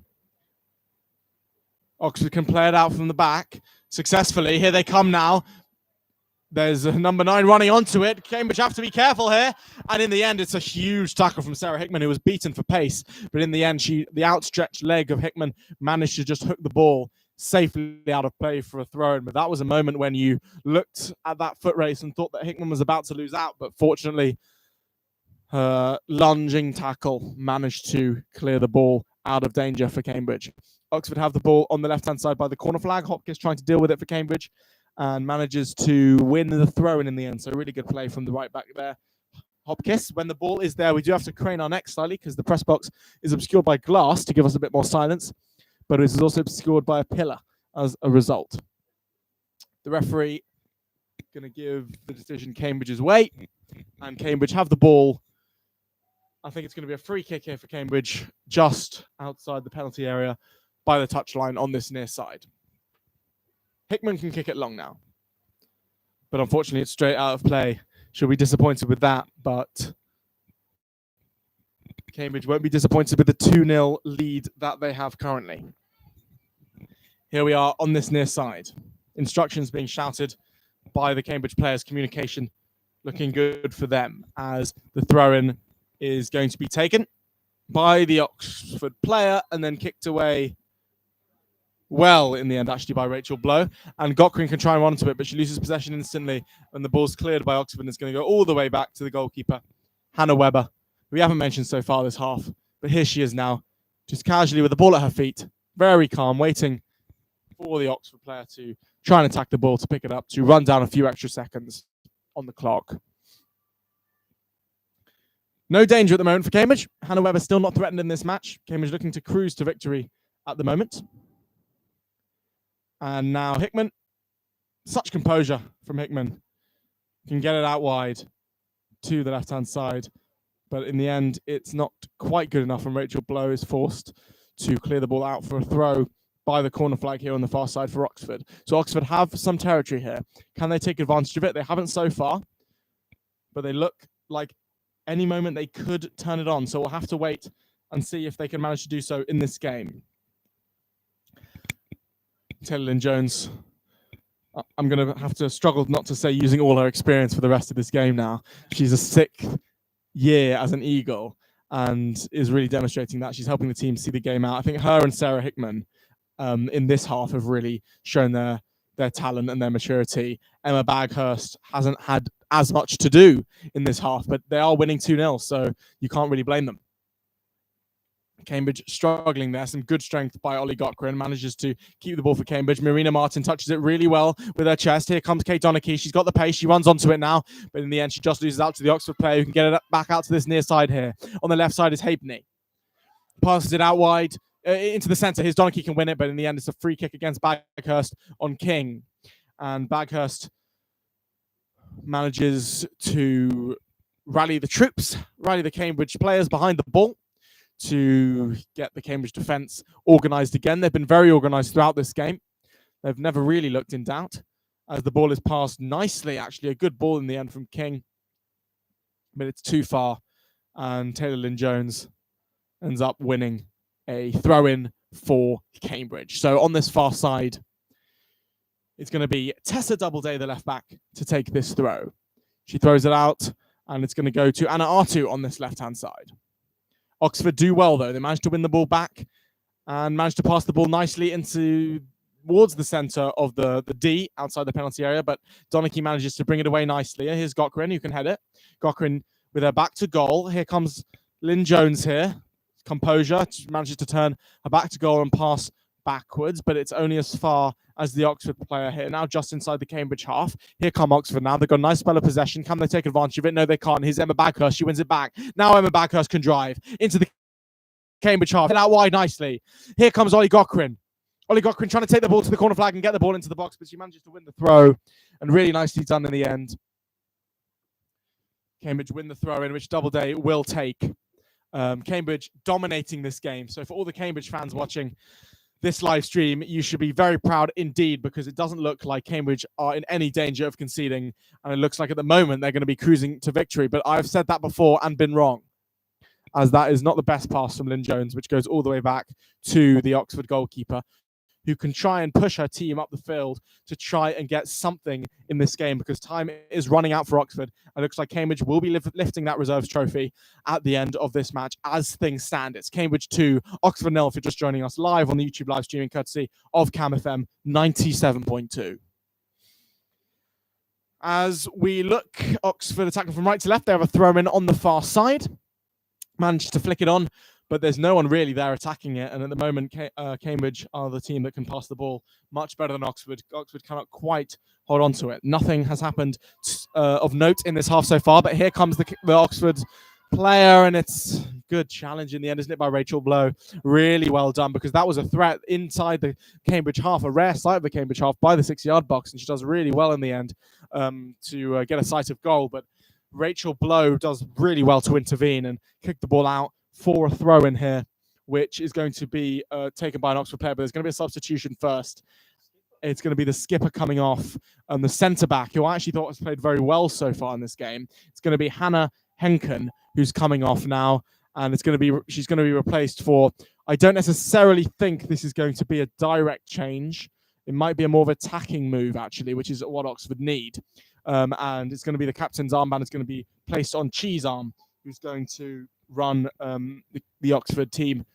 Oxford can play it out from the back successfully. Here they come now. There's a number 9 running onto it. Cambridge have to be careful here. And in the end, it's a huge tackle from Sarah Hickman, who was beaten for pace. But in the end, the outstretched leg of Hickman managed to just hook the ball safely out of play for a throw. But that was a moment when you looked at that foot race and thought that Hickman was about to lose out. But fortunately, her lunging tackle managed to clear the ball out of danger for Cambridge. Oxford have the ball on the left-hand side by the corner flag. Hopkins trying to deal with it for Cambridge and manages to win the throw-in in the end. So really good play from the right back there. Hopkins, when the ball is there, we do have to crane our neck slightly because the press box is obscured by glass to give us a bit more silence, but it is also obscured by a pillar as a result. The referee going to give the decision Cambridge's way, and Cambridge have the ball. I think it's going to be a free kick here for Cambridge, just outside the penalty area by the touchline on this near side. Hickman can kick it long now, but unfortunately it's straight out of play. She'll be disappointed with that, but Cambridge won't be disappointed with the 2-0 lead that they have currently. Here we are on this near side. Instructions being shouted by the Cambridge players. Communication looking good for them as the throw-in is going to be taken by the Oxford player and then kicked away well in the end, actually, by Rachel Blow. And Gokrin can try and run into it, but she loses possession instantly when the ball's cleared by Oxford and it's going to go all the way back to the goalkeeper, Hannah Webber, who we haven't mentioned so far this half. But here she is now, just casually with the ball at her feet, very calm, waiting for the Oxford player to try and attack the ball, to pick it up, to run down a few extra seconds on the clock. No danger at the moment for Cambridge. Hannah Webber still not threatened in this match. Cambridge looking to cruise to victory at the moment. And now Hickman, such composure from Hickman, can get it out wide to the left-hand side. But in the end, it's not quite good enough, and Rachel Blow is forced to clear the ball out for a throw by the corner flag here on the far side for Oxford. So Oxford have some territory here. Can they take advantage of it? They haven't so far, but they look like any moment they could turn it on. So we'll have to wait and see if they can manage to do so in this game. Taylor Lynn Jones, I'm going to have to struggle not to say using all her experience for the rest of this game now. She's a 6th year as an Eagle and is really demonstrating that. She's helping the team see the game out. I think her and Sarah Hickman in this half have really shown their talent and their maturity. Emma Baghurst hasn't had as much to do in this half, but they are winning 2-0, so you can't really blame them. Cambridge struggling there. Some good strength by Ollie Gokrin. Manages to keep the ball for Cambridge. Marina Martin touches it really well with her chest. Here comes Kate Donachie. She's got the pace. She runs onto it now. But in the end, she just loses out to the Oxford player who can get it back out to this near side here. On the left side is Halfpenny. Passes it out wide into the centre. Here's Donachie can win it. But in the end, it's a free kick against Baghurst on King. And Baghurst manages to rally the troops, rally the Cambridge players behind the ball, to get the Cambridge defence organised again. They've been very organised throughout this game. They've never really looked in doubt as the ball is passed nicely, actually. A good ball in the end from King, but it's too far. And Taylor Lynn Jones ends up winning a throw-in for Cambridge. So on this far side, it's going to be Tessa Doubleday, the left back, to take this throw. She throws it out, and it's going to go to Anna Artu on this left-hand side. Oxford do well, though. They managed to win the ball back and managed to pass the ball nicely towards the centre of the D outside the penalty area, but Donachie manages to bring it away nicely. Here's Gokrin, who can head it. Gokrin with her back to goal. Here comes Lynn Jones here. Composure, manages to turn her back to goal and pass backwards, but it's only as far as the Oxford player here, now just inside the Cambridge half. Here come Oxford now. They've got a nice spell of possession. Can they take advantage of it? No, they can't. Here's Emma Baghurst. She wins it back. Now Emma Baghurst can drive into the Cambridge half. Out wide nicely. Here comes Ollie Gokrin. Ollie Gokrin trying to take the ball to the corner flag and get the ball into the box, but she manages to win the throw, and really nicely done in the end. Cambridge win the throw in, which Doubleday will take. Cambridge dominating this game. So for all the Cambridge fans watching this live stream, you should be very proud indeed, because it doesn't look like Cambridge are in any danger of conceding. And it looks like at the moment they're going to be cruising to victory. But I've said that before and been wrong, as that is not the best pass from Lynn Jones, which goes all the way back to the Oxford goalkeeper, who can try and push her team up the field to try and get something in this game, because time is running out for Oxford. And it looks like Cambridge will be lifting that reserves trophy at the end of this match as things stand. It's Cambridge 2, Oxford 0 if you're just joining us live on the YouTube live streaming courtesy of Cam FM 97.2. As we look, Oxford attacking from right to left. They have a throw in on the far side. Managed to flick it on, but there's no one really there attacking it. And at the moment, Cambridge are the team that can pass the ball much better than Oxford. Oxford cannot quite hold on to it. Nothing has happened of note in this half so far, but here comes the Oxford player, and it's a good challenge in the end, isn't it, by Rachel Blow? Really well done, because that was a threat inside the Cambridge half, a rare sight of the Cambridge half by the 6-yard box, and she does really well in the end to get a sight of goal. But Rachel Blow does really well to intervene and kick the ball out for a throw in here, which is going to be taken by an Oxford player, but there's going to be a substitution first. It's going to be the skipper coming off, and the centre-back, who I actually thought has played very well so far in this game. It's going to be Hannah Henken, who's coming off now, and she's going to be replaced for, I don't necessarily think this is going to be a direct change. It might be a more of attacking move, actually, which is what Oxford need. And it's going to be the captain's armband is going to be placed on Cheese Arm, who's going to run the Oxford team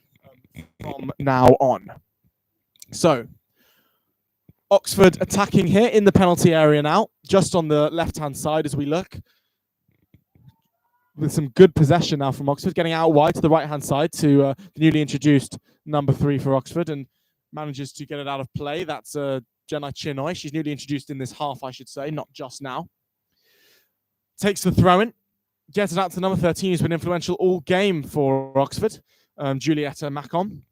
from now on. So, Oxford attacking here in the penalty area now, just on the left-hand side as we look. With some good possession now from Oxford, getting out wide to the right-hand side to the newly introduced number 3 for Oxford, and manages to get it out of play. That's Jenna Chinoy. She's newly introduced in this half, I should say, not just now. Takes the throw-in. Gets it out to number 13, who's been influential all game for Oxford, Julietta Macon.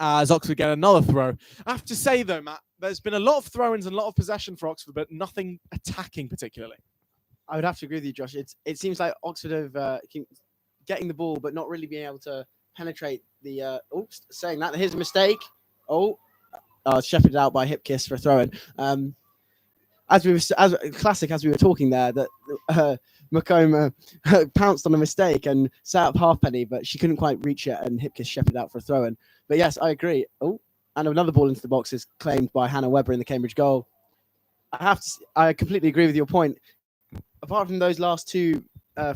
As Oxford get another throw. I have to say, though, Matt, there's been a lot of throw-ins and a lot of possession for Oxford, but nothing attacking particularly. I would have to agree with you, Josh. It seems like Oxford have getting the ball, but not really being able to penetrate the. Saying that, here's a mistake. Shepherded out by hip kiss for a throw-in. As we were talking there, that Macomb pounced on a mistake and set up Halfpenny, but she couldn't quite reach it, and hip kiss shepherded out for a throw-in. But yes, I agree. And another ball into the box is claimed by Hannah Webber in the Cambridge goal. I completely agree with your point. Apart from those last two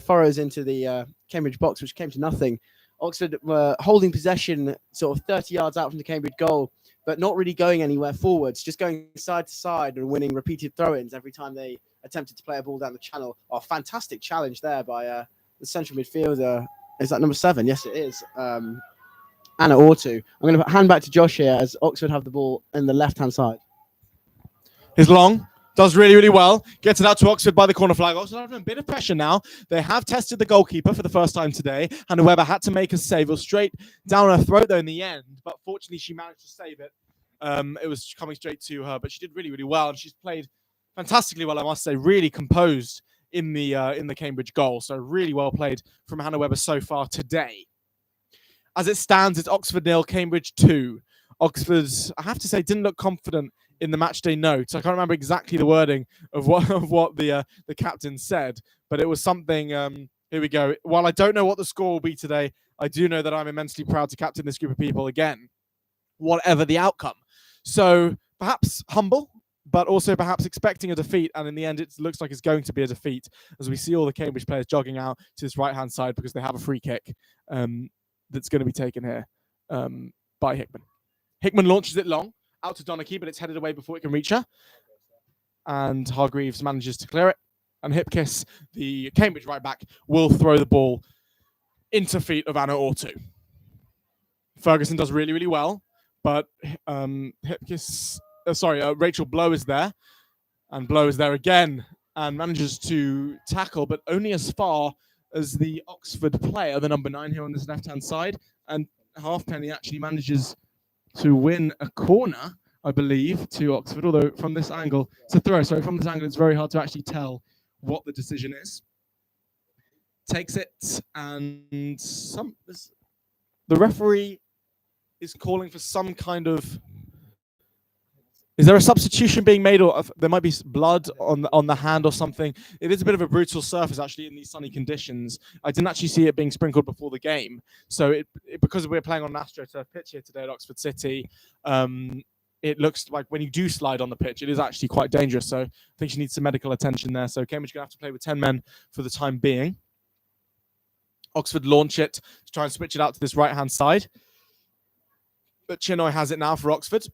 furrows into the Cambridge box, which came to nothing, Oxford were holding possession sort of 30 yards out from the Cambridge goal, but not really going anywhere forwards, just going side to side and winning repeated throw-ins every time they attempted to play a ball down the channel. Fantastic challenge there by the central midfielder. Is that number 7? Yes, it is. Anna Ortu. I'm going to hand back to Josh here as Oxford have the ball in the left-hand side. Is long. Does really, really well. Gets it out to Oxford by the corner flag. Oxford have a bit of pressure now. They have tested the goalkeeper for the first time today. Hannah Webber had to make a save. It was straight down her throat, though, in the end. But fortunately, she managed to save it. It was coming straight to her, but she did really, really well. And she's played fantastically well, I must say. Really composed in the Cambridge goal. So really well played from Hannah Webber so far today. As it stands, it's Oxford 0, Cambridge 2. Oxford, I have to say, didn't look confident in the match day notes. I can't remember exactly the wording of what the captain said, but it was something. Here we go. While I don't know what the score will be today, I do know that I'm immensely proud to captain this group of people again, whatever the outcome. So perhaps humble, but also perhaps expecting a defeat. And in the end, it looks like it's going to be a defeat as we see all the Cambridge players jogging out to this right-hand side because they have a free kick that's going to be taken here by Hickman. Hickman launches it long out to Donachie, but it's headed away before it can reach her. And Hargreaves manages to clear it. And Hipkiss, the Cambridge right back, will throw the ball into feet of Anna Ortu. Ferguson does really, really well, but Rachel Blow is there. And Blow is there again and manages to tackle, but only as far as the Oxford player, the number 9 here on this left-hand side. And Halfpenny actually manages to win a corner, I believe, to Oxford, although from this angle, it's a throw. So from this angle, it's very hard to actually tell what the decision is. takes it, and the referee is calling for some kind of. Is there a substitution being made, or there might be blood on the hand or something? It is a bit of a brutal surface, actually, in these sunny conditions. I didn't actually see it being sprinkled before the game. So because we're playing on an AstroTurf pitch here today at Oxford City, it looks like when you do slide on the pitch, it is actually quite dangerous. So I think she needs some medical attention there. So Cambridge going to have to play with 10 men for the time being. Oxford launch it to try and switch it out to this right-hand side. But Chinoy has it now for Oxford.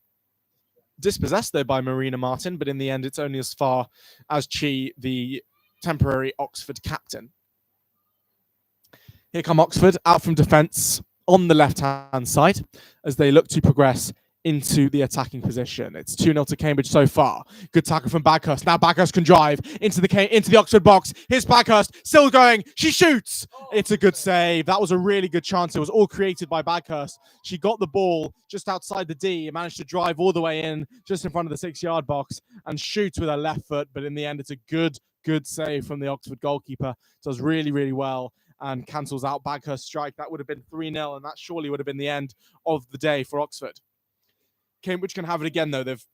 Dispossessed though by Marina Martin, but in the end it's only as far as Chi, the temporary Oxford captain. Here come Oxford out from defence on the left-hand side as they look to progress into the attacking position. It's 2-0 to Cambridge so far. Good tackle from Baghurst. Now Baghurst can drive into the Oxford box. Here's Baghurst, still going. She shoots. It's a good save. That was a really good chance. It was all created by Baghurst. She got the ball just outside the D and managed to drive all the way in, just in front of the 6-yard box, and shoot with her left foot. But in the end, it's a good save from the Oxford goalkeeper. Does really, really well and cancels out Baghurst's strike. That would have been 3-0, and that surely would have been the end of the day for Oxford. Cambridge can have it again, though. They've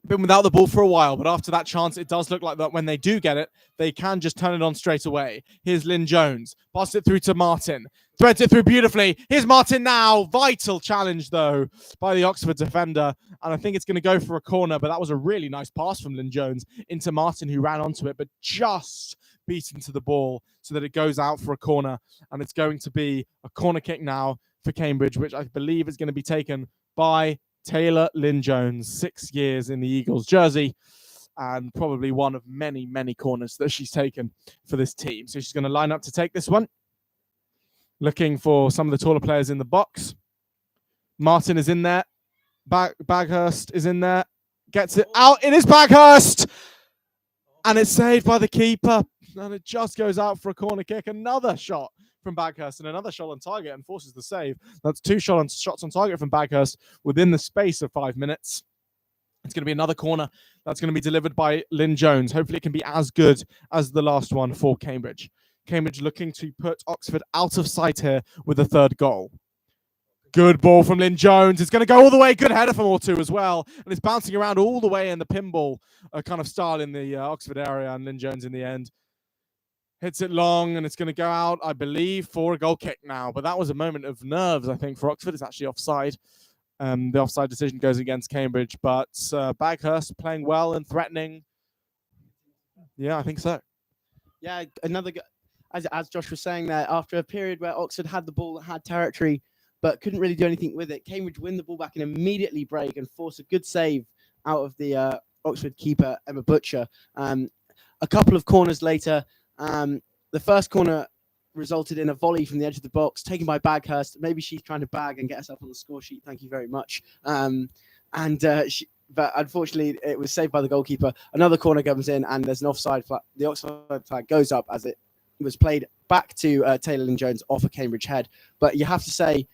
been without the ball for a while, but after that chance, it does look like that when they do get it, they can just turn it on straight away. Here's Lynn Jones. Passes it through to Martin. Threads it through beautifully. Here's Martin now. Vital challenge, though, by the Oxford defender. And I think it's going to go for a corner, but that was a really nice pass from Lynn Jones into Martin, who ran onto it, but just beaten to the ball so that it goes out for a corner. And it's going to be a corner kick now for Cambridge, which I believe is going to be taken by Taylor Lynn Jones, 6 years in the Eagles jersey, and probably one of many, many corners that she's taken for this team. So she's going to line up to take this one. Looking for some of the taller players in the box. Martin is in there. Baghurst is in there. Gets it out. It is Baghurst! And it's saved by the keeper. And it just goes out for a corner kick. Another shot from Baghurst and another shot on target and forces the save. That's 2 shots on target from Baghurst within the space of 5 minutes. It's going to be another corner that's going to be delivered by Lynn Jones. Hopefully it can be as good as the last one for Cambridge. Cambridge looking to put Oxford out of sight here with a third goal. Good ball from Lynn Jones. It's going to go all the way. Good header from Ortu as well. And it's bouncing around all the way in the pinball kind of style in the Oxford area. And Lynn Jones in the end hits it long, and it's going to go out, I believe, for a goal kick now. But that was a moment of nerves, I think, for Oxford. It's actually offside. The offside decision goes against Cambridge. But Baghurst playing well and threatening. Yeah, I think so. Yeah, as Josh was saying there, after a period where Oxford had the ball, had territory, but couldn't really do anything with it, Cambridge win the ball back and immediately break and force a good save out of the Oxford keeper, Emma Butcher. A couple of corners later, the first corner resulted in a volley from the edge of the box taken by Baghurst. Maybe she's trying to bag and get herself on the score sheet. Thank you very much. But unfortunately, it was saved by the goalkeeper. Another corner comes in and there's an offside flag. The offside flag goes up as it was played back to Taylor Lynn Jones off a Cambridge head. But you have to say,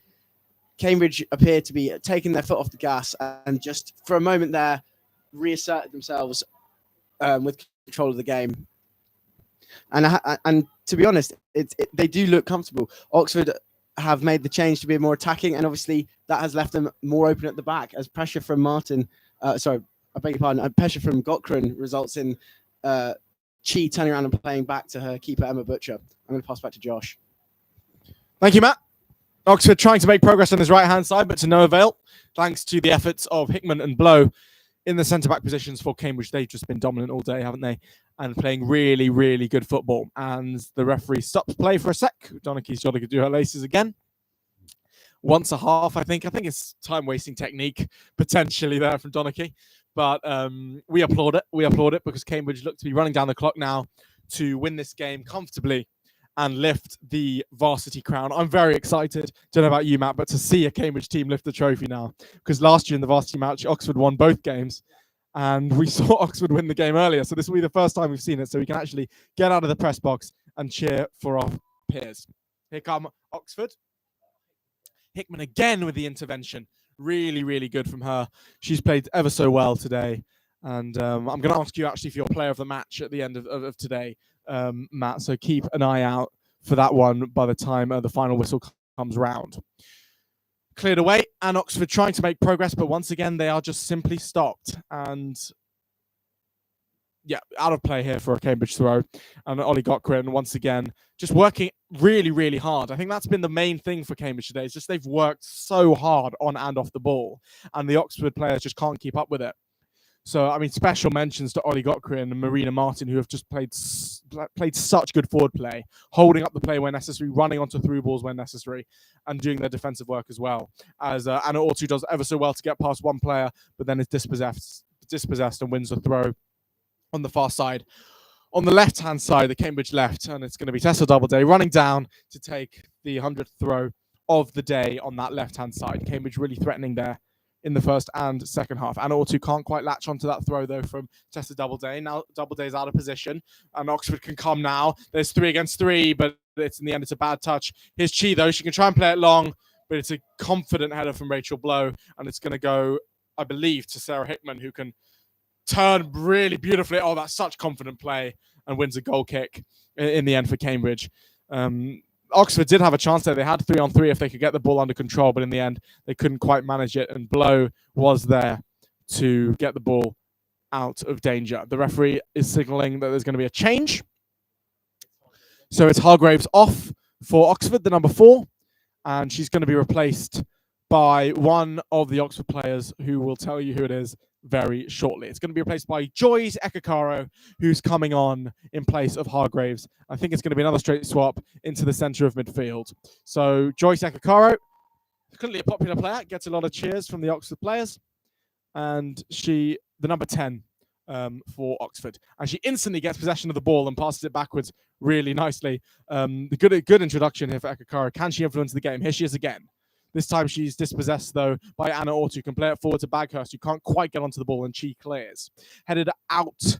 Cambridge appeared to be taking their foot off the gas and just for a moment there reasserted themselves with control of the game. And to be honest, they do look comfortable. Oxford have made the change to be more attacking, and obviously that has left them more open at the back as pressure from Martin. Pressure from Gokran results in Chi turning around and playing back to her keeper Emma Butcher. I'm going to pass back to Josh. Thank you, Matt. Oxford trying to make progress on his right-hand side, but to no avail, thanks to the efforts of Hickman and Blow in the centre-back positions for Cambridge. They've just been dominant all day, haven't they? And playing really, really good football. And the referee stops play for a sec. Donachie's got to do her laces again. Once a half, I think. I think it's time-wasting technique, potentially, there from Donachie. But we applaud it. We applaud it because Cambridge look to be running down the clock now to win this game comfortably and lift the varsity crown. I'm very excited. Don't know about you, Matt, but to see a Cambridge team lift the trophy now. Because last year in the varsity match, Oxford won both games. And we saw Oxford win the game earlier. So this will be the first time we've seen it. So we can actually get out of the press box and cheer for our peers. Here come Oxford. Hickman again with the intervention. Really, really good from her. She's played ever so well today. And I'm going to ask you actually for your player of the match at the end of today, Matt. So keep an eye out for that one by the time the final whistle comes round. Cleared away, and Oxford trying to make progress, but once again they are just simply stopped. And yeah, out of play here for a Cambridge throw. And Ollie Gottgren once again just working really, really hard. I think that's been the main thing for Cambridge today. It's just they've worked so hard on and off the ball, and the Oxford players just can't keep up with it. So, I mean, special mentions to Ollie Gottgren and Marina Martin, who have just played such good forward play, holding up the play when necessary, running onto through balls when necessary, and doing their defensive work as well. As Anna Ortu does ever so well to get past one player, but then is dispossessed and wins the throw on the far side. On the left-hand side, the Cambridge left, and it's going to be Tessa Doubleday running down to take the 100th throw of the day on that left-hand side. Cambridge really threatening there in the first and second half. Anna Ortu can't quite latch onto that throw, though, from Tessa Doubleday. Now Doubleday's out of position, and Oxford can come now. There's 3 against 3, but in the end, it's a bad touch. Here's Chi, though. She can try and play it long, but it's a confident header from Rachel Blow, and it's going to go, I believe, to Sarah Hickman, who can turn really beautifully. Oh, that's such confident play, and wins a goal kick in the end for Cambridge. Oxford did have a chance there. They had 3-on-3 if they could get the ball under control, but in the end, they couldn't quite manage it, and Blow was there to get the ball out of danger. The referee is signalling that there's going to be a change. So it's Hargraves off for Oxford, the number 4, and she's going to be replaced by one of the Oxford players who will tell you who it is very shortly. It's going to be replaced by Joyce Ekakaro, who's coming on in place of Hargraves. I think it's going to be another straight swap into the centre of midfield. So Joyce Ekakaro, clearly a popular player, gets a lot of cheers from the Oxford players, and she, the number 10 for Oxford, and she instantly gets possession of the ball and passes it backwards really nicely. The good introduction here for Ekakaro. Can she influence the game? Here she is again. This time she's dispossessed, though, by Anna Ortu, who can play it forward to Baghurst, who can't quite get onto the ball, and she clears. Headed out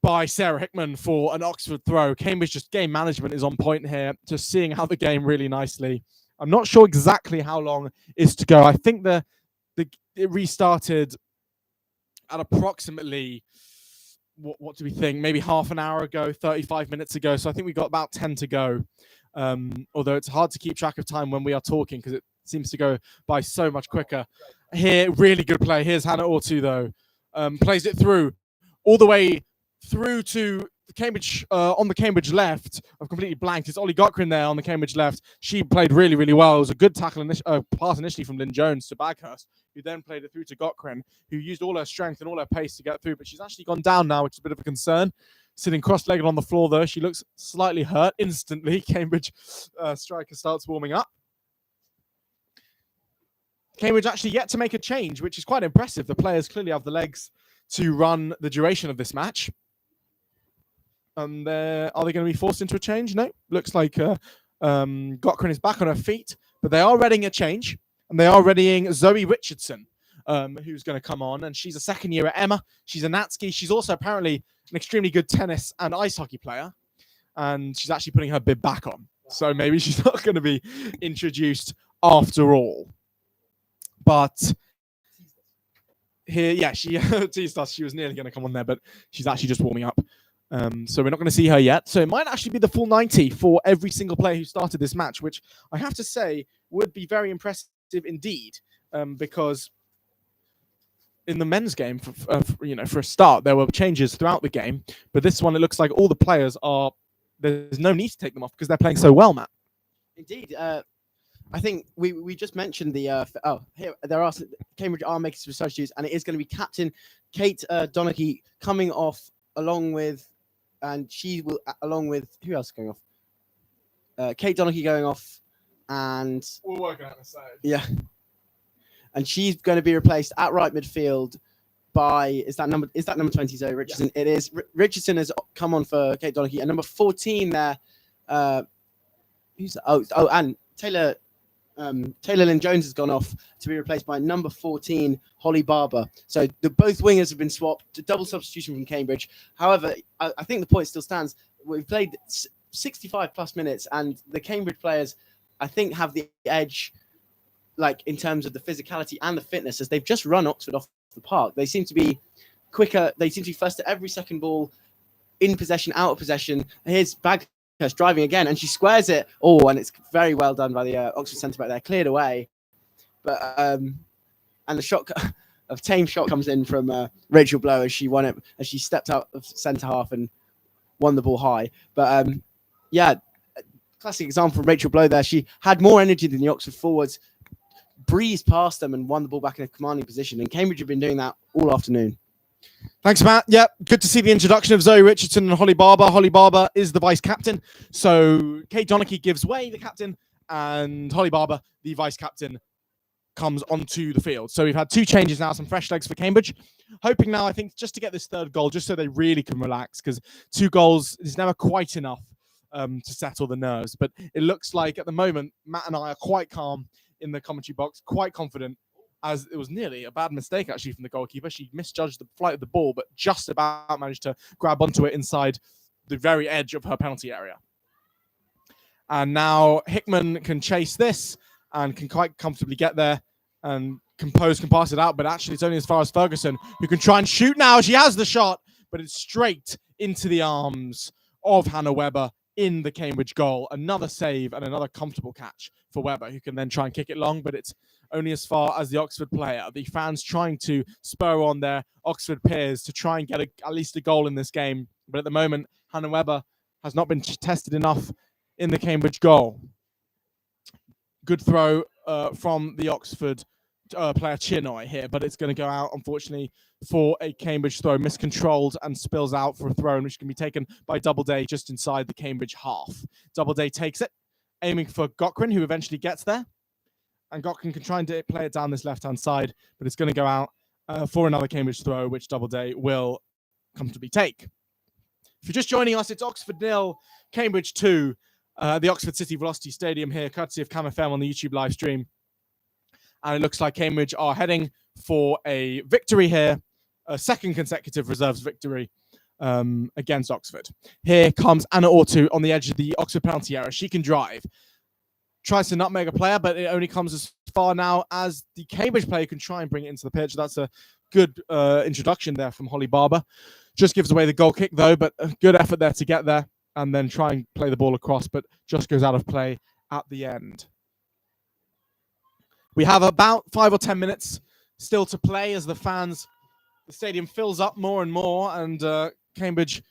by Sarah Hickman for an Oxford throw. Cambridge just game management is on point here, just seeing out the game really nicely. I'm not sure exactly how long is to go. I think it restarted at approximately, what do we think? Maybe half an hour ago, 35 minutes ago. So I think we got about 10 to go. Although it's hard to keep track of time when we are talking because it seems to go by so much quicker. Here, really good play. Here's Hannah Ortu, though. Plays it through, all the way through to Cambridge, on the Cambridge left. I've completely blanked. It's Ollie Gottgren there on the Cambridge left. She played really, really well. It was a good tackle pass initially from Lynn Jones to Baghurst, who then played it through to Gottgren, who used all her strength and all her pace to get through. But she's actually gone down now, which is a bit of a concern. Sitting cross-legged on the floor, though. She looks slightly hurt. Instantly, Cambridge striker starts warming up. Cambridge actually yet to make a change, which is quite impressive. The players clearly have the legs to run the duration of this match. Are they going to be forced into a change? No. Looks like Gottgren is back on her feet, but they are readying a change, and they are readying Zoe Richardson, who's going to come on, and she's a second year at Emma. She's a Natski. She's also apparently an extremely good tennis and ice hockey player, and she's actually putting her bib back on. So maybe she's not going to be introduced after all. But here, yeah, she teased us. She was nearly going to come on there, but she's actually just warming up. So we're not going to see her yet. So it might actually be the full 90 for every single player who started this match, which I have to say would be very impressive indeed, because in the men's game, for a start, there were changes throughout the game. But this one, it looks like all the players are. There's no need to take them off because they're playing so well, Matt. Indeed. I think we just mentioned the here there are Cambridge are making some substitutes, and it is going to be captain Kate Donaghy coming off along with, and she will along with who else is going off? Kate Donaghy going off, and we're working out the side. Yeah, and she's going to be replaced at right midfield by is that number 20 Zoe Richardson? Yeah. It is. Richardson has come on for Kate Donaghy, and number 14 there. And Taylor Lynn Jones has gone off to be replaced by number 14 Holly Barber. So both wingers have been swapped. Double substitution from Cambridge. However, I think the point still stands. We've played 65 plus minutes, and the Cambridge players, I think, have the edge, like in terms of the physicality and the fitness, as they've just run Oxford off the park. They seem to be quicker. They seem to be first at every second ball, in possession, out of possession. Here's Parkhurst driving again, and she squares it. Oh, and it's very well done by the Oxford centre back there, cleared away. But and the shot, a tame shot comes in from Rachel Blow as she won it, as she stepped out of centre half and won the ball high. But yeah, classic example from Rachel Blow there. She had more energy than the Oxford forwards, breezed past them and won the ball back in a commanding position. And Cambridge have been doing that all afternoon. Thanks, Matt. Yep, good to see the introduction of Zoe Richardson and Holly Barber. Holly Barber is the vice captain. So Kate Donachie gives way, the captain, and Holly Barber, the vice captain, comes onto the field. So we've had 2 changes now, some fresh legs for Cambridge. Hoping now, I think, just to get this 3rd goal, just so they really can relax, because 2 goals is never quite enough to settle the nerves. But it looks like at the moment, Matt and I are quite calm in the commentary box, quite confident, as it was nearly a bad mistake, actually, from the goalkeeper. She misjudged the flight of the ball, but just about managed to grab onto it inside the very edge of her penalty area. And now Hickman can chase this and can quite comfortably get there, and Compose can pass it out, but actually it's only as far as Ferguson, who can try and shoot now. She has the shot, but it's straight into the arms of Hannah Webber in the Cambridge goal. Another save and another comfortable catch for Webber, who can then try and kick it long, but it's only as far as the Oxford player. The fans trying to spur on their Oxford peers to try and get at least a goal in this game. But at the moment, Hannah Webber has not been tested enough in the Cambridge goal. Good throw from the Oxford player Chinoy here, but it's going to go out, unfortunately, for a Cambridge throw. Miscontrolled and spills out for a throw, which can be taken by Doubleday just inside the Cambridge half. Doubleday takes it, aiming for Gokrin, who eventually gets there. And Gokrin can try and play it down this left-hand side, but it's going to go out for another Cambridge throw, which Doubleday will comfortably take. If you're just joining us, it's Oxford 0, Cambridge 2, the Oxford City Velocity Stadium here, courtesy of Cam FM on the YouTube live stream. And it looks like Cambridge are heading for a victory here, a 2nd consecutive reserves victory against Oxford. Here comes Anna Ortu on the edge of the Oxford penalty area. She can drive. Tries to nutmeg a player, but it only comes as far now as the Cambridge player can try and bring it into the pitch. That's a good introduction there from Holly Barber. Just gives away the goal kick, though, but a good effort there to get there and then try and play the ball across, but just goes out of play at the end. We have about 5 or 10 minutes still to play as the stadium fills up more and more, and Cambridge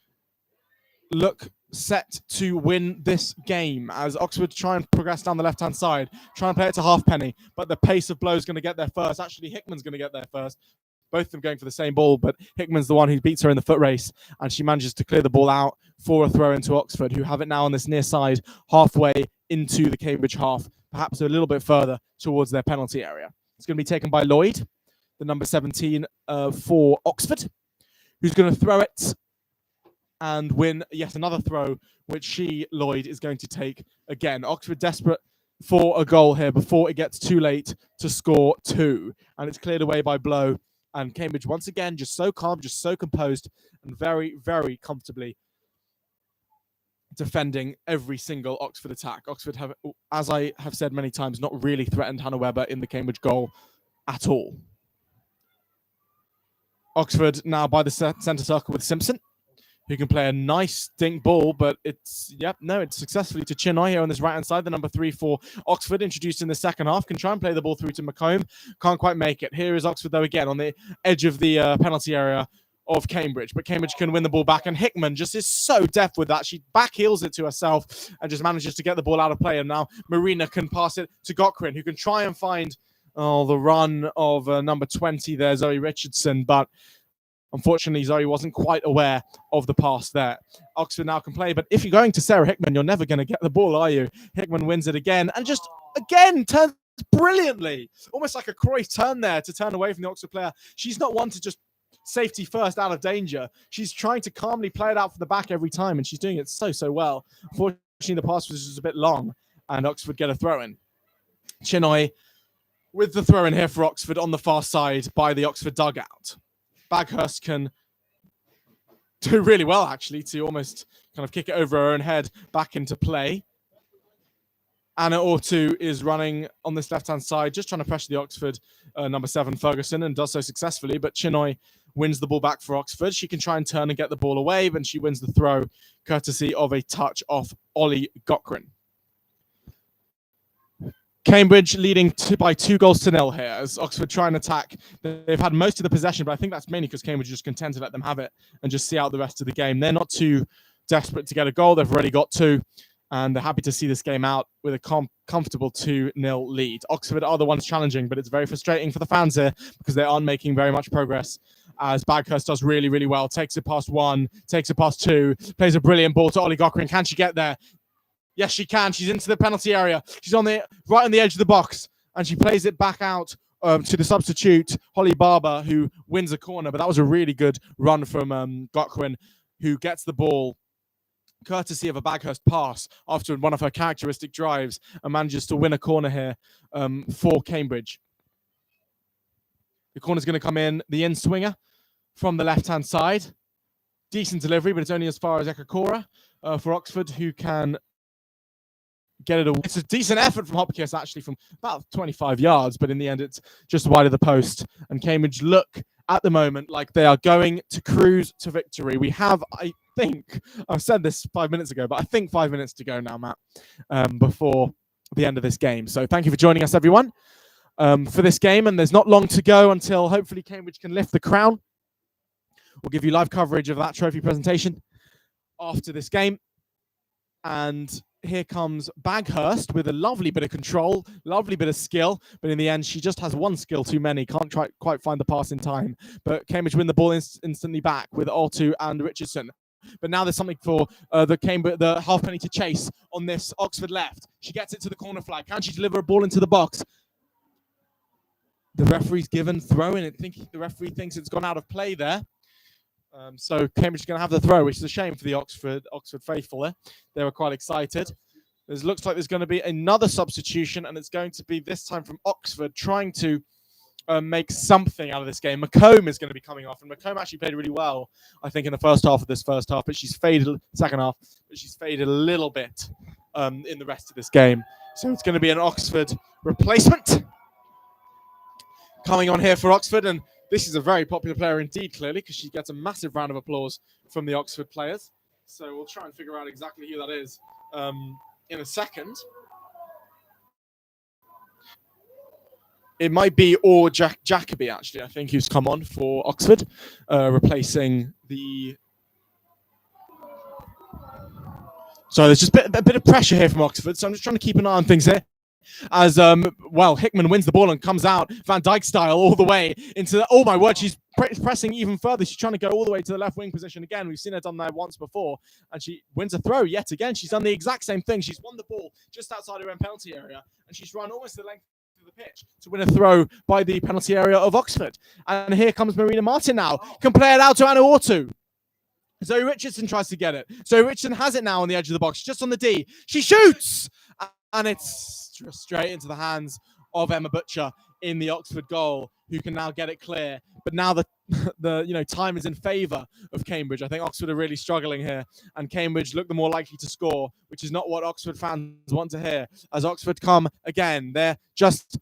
look set to win this game as Oxford try and progress down the left-hand side, try and play it to Halfpenny, but the pace of Blow is going to get there first. Actually, Hickman's going to get there first. Both of them going for the same ball, but Hickman's the one who beats her in the foot race, and she manages to clear the ball out for a throw into Oxford, who have it now on this near side, halfway into the Cambridge half, perhaps a little bit further towards their penalty area. It's going to be taken by Lloyd, the number 17 for Oxford, who's going to throw it and win yet another throw, which Lloyd, is going to take again. Oxford desperate for a goal here before it gets too late to score 2. And it's cleared away by Blow. And Cambridge, once again, just so calm, just so composed, and very, very comfortably defending every single Oxford attack. Oxford have, as I have said many times, not really threatened Hannah Webber in the Cambridge goal at all. Oxford now by the centre circle with Simpson, who can play a nice dink ball, but it's successfully to Chinoy here on this right-hand side. The number 3 for Oxford, introduced in the second half, can try and play the ball through to McComb. Can't quite make it. Here is Oxford, though, again, on the edge of the penalty area of Cambridge. But Cambridge can win the ball back, and Hickman just is so deft with that. She backheels it to herself and just manages to get the ball out of play. And now Marina can pass it to Gokrin, who can try and find the run of number 20 there, Zoe Richardson, but unfortunately, Zoe wasn't quite aware of the pass there. Oxford now can play, but if you're going to Sarah Hickman, you're never going to get the ball, are you? Hickman wins it again, and just, again, turns brilliantly. Almost like a Cruyff turn there to turn away from the Oxford player. She's not one to just safety first out of danger. She's trying to calmly play it out from the back every time, and she's doing it so, so well. Unfortunately, the pass was just a bit long, and Oxford get a throw-in. Chinoy with the throw-in here for Oxford on the far side by the Oxford dugout. Baghurst can do really well, actually, to almost kind of kick it over her own head back into play. Anna Ortu is running on this left-hand side, just trying to pressure the Oxford number 7 Ferguson, and does so successfully. But Chinoy wins the ball back for Oxford. She can try and turn and get the ball away, but she wins the throw courtesy of a touch off Ollie Gockrin. Cambridge leading by 2-0 here as Oxford try and attack. They've had most of the possession, but I think that's mainly because Cambridge are just content to let them have it and just see out the rest of the game. They're not too desperate to get a goal. They've already got 2, and they're happy to see this game out with a comfortable 2-0 lead. Oxford are the ones challenging, but it's very frustrating for the fans here because they aren't making very much progress, as Baghurst does really, really well. Takes it past 1, takes it past 2, plays a brilliant ball to Ollie Gockrin. Can she get there? Yes, she can. She's into the penalty area. She's right on the edge of the box, and she plays it back out to the substitute, Holly Barber, who wins a corner. But that was a really good run from Gockrin, who gets the ball courtesy of a Baghurst pass after one of her characteristic drives and manages to win a corner here for Cambridge. The corner's going to come in, the in-swinger from the left-hand side. Decent delivery, but it's only as far as Ekakora for Oxford, who can get it away. It's a decent effort from Hopkins, actually, from about 25 yards, but in the end, it's just wide of the post. And Cambridge look at the moment like they are going to cruise to victory. We have, I think, I've said this 5 minutes ago, but I think 5 minutes to go now, Matt, before the end of this game. So thank you for joining us, everyone, for this game. And there's not long to go until hopefully Cambridge can lift the crown. We'll give you live coverage of that trophy presentation after this game. And here comes Baghurst with a lovely bit of control, lovely bit of skill, but in the end, she just has one skill too many, can't quite find the pass in time. But Cambridge win the ball instantly back with Ortu and Richardson. But now there's something for the halfpenny to chase on this Oxford left. She gets it to the corner flag. Can she deliver a ball into the box? The referee's given throw in. The referee thinks it's gone out of play there. So Cambridge is going to have the throw, which is a shame for the Oxford faithful there. They were quite excited. It looks like there's going to be another substitution, and it's going to be this time from Oxford trying to make something out of this game. McComb is going to be coming off, and McComb actually played really well, I think, in the first half of this first half, but she's faded second half, but she's faded a little bit in the rest of this game. So it's going to be an Oxford replacement coming on here for Oxford, and this is a very popular player indeed, clearly, because she gets a massive round of applause from the Oxford players. So we'll try and figure out exactly who that is in a second. It might be Jacoby, actually, I think, who's come on for Oxford, replacing the... So there's just a bit of pressure here from Oxford, so I'm just trying to keep an eye on things here. As Hickman wins the ball and comes out Van Dijk style all the way into the, oh my word, she's pressing even further. She's trying to go all the way to the left wing position again. We've seen her done that once before, and she wins a throw yet again. She's done the exact same thing. She's won the ball just outside her own penalty area, and she's run almost the length of the pitch to win a throw by the penalty area of Oxford. And here comes Marina Martin now. Can play it out to Anna Ortu. Zoe Richardson tries to get it. Zoe Richardson has it now on the edge of the box, just on the D. She shoots, and it's straight into the hands of Emma Butcher in the Oxford goal, who can now get it clear. But now the time is in favour of Cambridge. I think Oxford are really struggling here, and Cambridge look the more likely to score, which is not what Oxford fans want to hear. As Oxford come again, they're just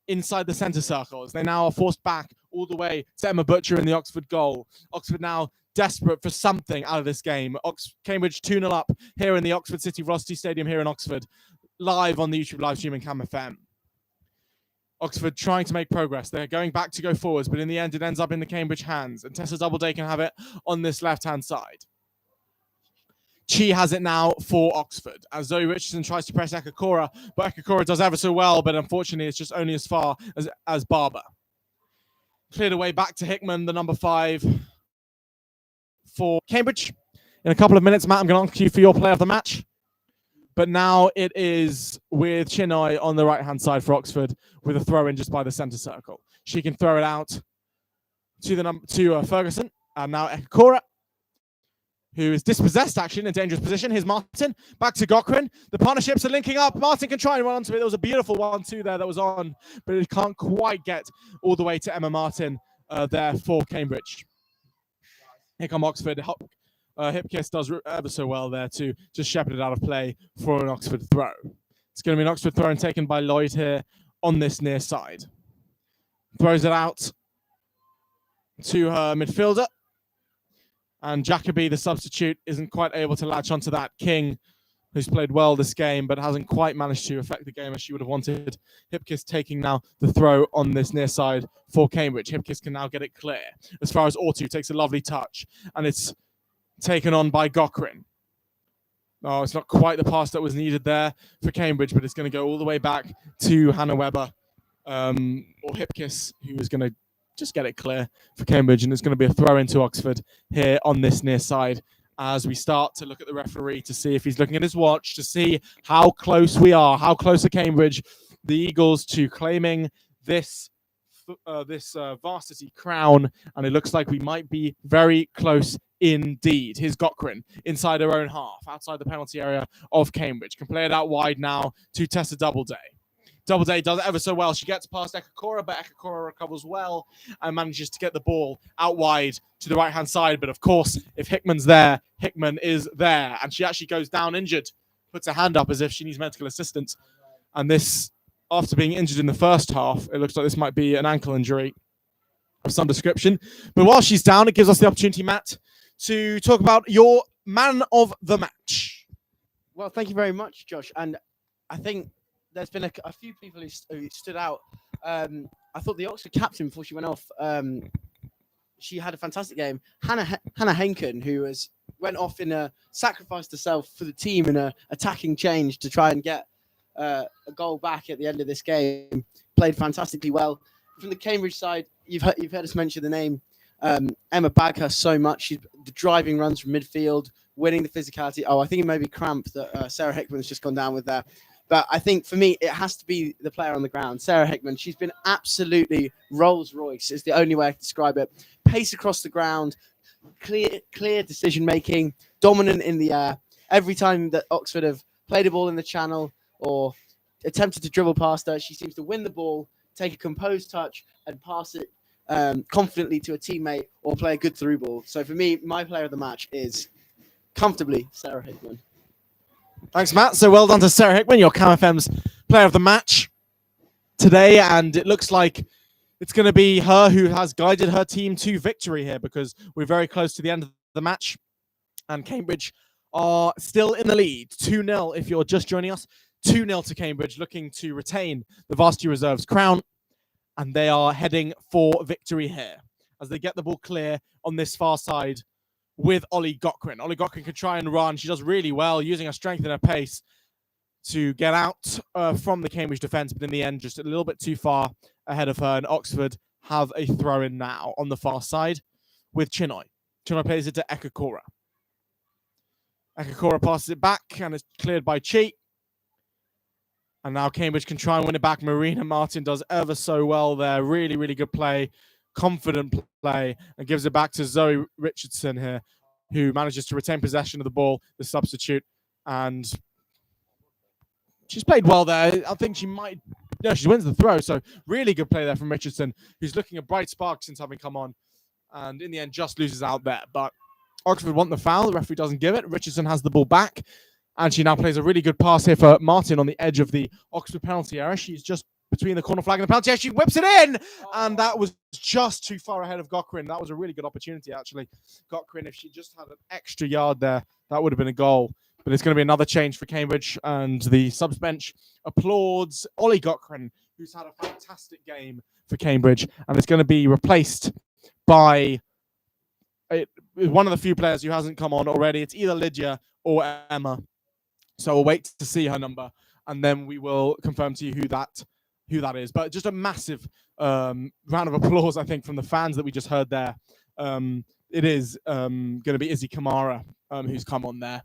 inside the centre circles. They now are forced back all the way to Emma Butcher in the Oxford goal. Oxford now desperate for something out of this game. Cambridge 2-0 up here in the Oxford City Velocity Stadium here in Oxford, live on the YouTube live stream and Cam FM. Oxford trying to make progress. They're going back to go forwards, but in the end, it ends up in the Cambridge hands, and Tessa Doubleday can have it on this left-hand side. Chi has it now for Oxford, as Zoe Richardson tries to press Ekakora, but Ekakora does ever so well, but unfortunately, it's just only as far as Barber. Cleared away back to Hickman, the number 5 for Cambridge. In a couple of minutes, Matt, I'm going to ask you for your player of the match. But now it is with Chinoy on the right-hand side for Oxford with a throw-in just by the centre circle. She can throw it out to Ferguson. And now Ekakora, who is dispossessed, actually, in a dangerous position. Here's Martin. Back to Gockrin. The partnerships are linking up. Martin can try and run onto it. There was a beautiful 1-2 there that was on, but it can't quite get all the way to Emma Martin there for Cambridge. Here come Oxford. Hipkiss does ever so well there to just shepherd it out of play for an Oxford throw. It's going to be an Oxford throw and taken by Lloyd here on this near side. Throws it out to her midfielder. And Jacoby, the substitute, isn't quite able to latch onto that. King, who's played well this game, but hasn't quite managed to affect the game as she would have wanted. Hipkiss taking now the throw on this near side for Cambridge. Hipkiss can now get it clear. As far as Ortu takes a lovely touch, and it's taken on by Gokrin. Oh, it's not quite the pass that was needed there for Cambridge, but it's going to go all the way back to Hannah Webber or Hipkiss, who is going to just get it clear for Cambridge, and it's going to be a throw into Oxford here on this near side as we start to look at the referee to see if he's looking at his watch to see how close we are, how close are Cambridge, the Eagles, to claiming this varsity crown, and it looks like we might be very close indeed. Here's Gokrin inside her own half, outside the penalty area of Cambridge. Can play it out wide now to Tessa Doubleday. Doubleday does it ever so well. She gets past Ekakora, but Ekakora recovers well and manages to get the ball out wide to the right-hand side. But of course, if Hickman's there, Hickman is there. And she actually goes down injured, puts her hand up as if she needs medical assistance. And this, after being injured in the first half, it looks like this might be an ankle injury of some description. But while she's down, it gives us the opportunity, Matt, to talk about your man of the match. Well, thank you very much, Josh. And I think there's been a few people who stood out. I thought the Oxford captain, before she went off, she had a fantastic game. Hannah Henkin, who went off sacrificed herself for the team in a attacking change to try and get a goal back at the end of this game. Played fantastically well. From the Cambridge side, you've heard us mention the name Emma Baghurst so much. She's the driving runs from midfield, winning the physicality. Oh, I think it may be cramp that Sarah Hickman's just gone down with there. But I think for me, it has to be the player on the ground, Sarah Hickman. She's been absolutely Rolls Royce, is the only way I can describe it. Pace across the ground, clear decision making, dominant in the air. Every time that Oxford have played a ball in the channel or attempted to dribble past her, she seems to win the ball, take a composed touch, and pass it confidently to a teammate or play a good through ball. So for me, my player of the match is comfortably Sarah Hickman. Thanks, Matt. So well done to Sarah Hickman, your Cam FM's player of the match today. And it looks like it's going to be her who has guided her team to victory here, because we're very close to the end of the match. And Cambridge are still in the lead. 2-0 if you're just joining us. 2-0 to Cambridge, looking to retain the Varsity Reserves crown. And they are heading for victory here as they get the ball clear on this far side with Ollie Gokrin. Ollie Gokrin can try and run. She does really well, using her strength and her pace to get out from the Cambridge defence, but in the end, just a little bit too far ahead of her. And Oxford have a throw-in now on the far side with Chinoy. Chinoy plays it to Ekakora. Ekakora passes it back, and it's cleared by Chi. And now Cambridge can try and win it back. Marina Martin does ever so well there. Really, really good play. Confident play, and gives it back to Zoe Richardson here, who manages to retain possession of the ball, the substitute, and she's played well there. I think she might, she wins the throw, so really good play there from Richardson, who's looking a bright spark since having come on, and in the end just loses out there. But Oxford want the foul, the referee doesn't give it. Richardson has the ball back, and she now plays a really good pass here for Martin on the edge of the Oxford penalty area. She's just between the corner flag and the penalty. She whips it in, and that was just too far ahead of Gokrin. That was a really good opportunity, actually. Gokrin, if she just had an extra yard there, that would have been a goal. But it's going to be another change for Cambridge, and the subs bench applauds Ollie Gokrin, who's had a fantastic game for Cambridge, and it's going to be replaced by one of the few players who hasn't come on already. It's either Lydia or Emma. So we'll wait to see her number, and then we will confirm to you who that is. But just a massive round of applause, I think, from the fans that we just heard there. It is going to be Izzy Kamara who's come on there.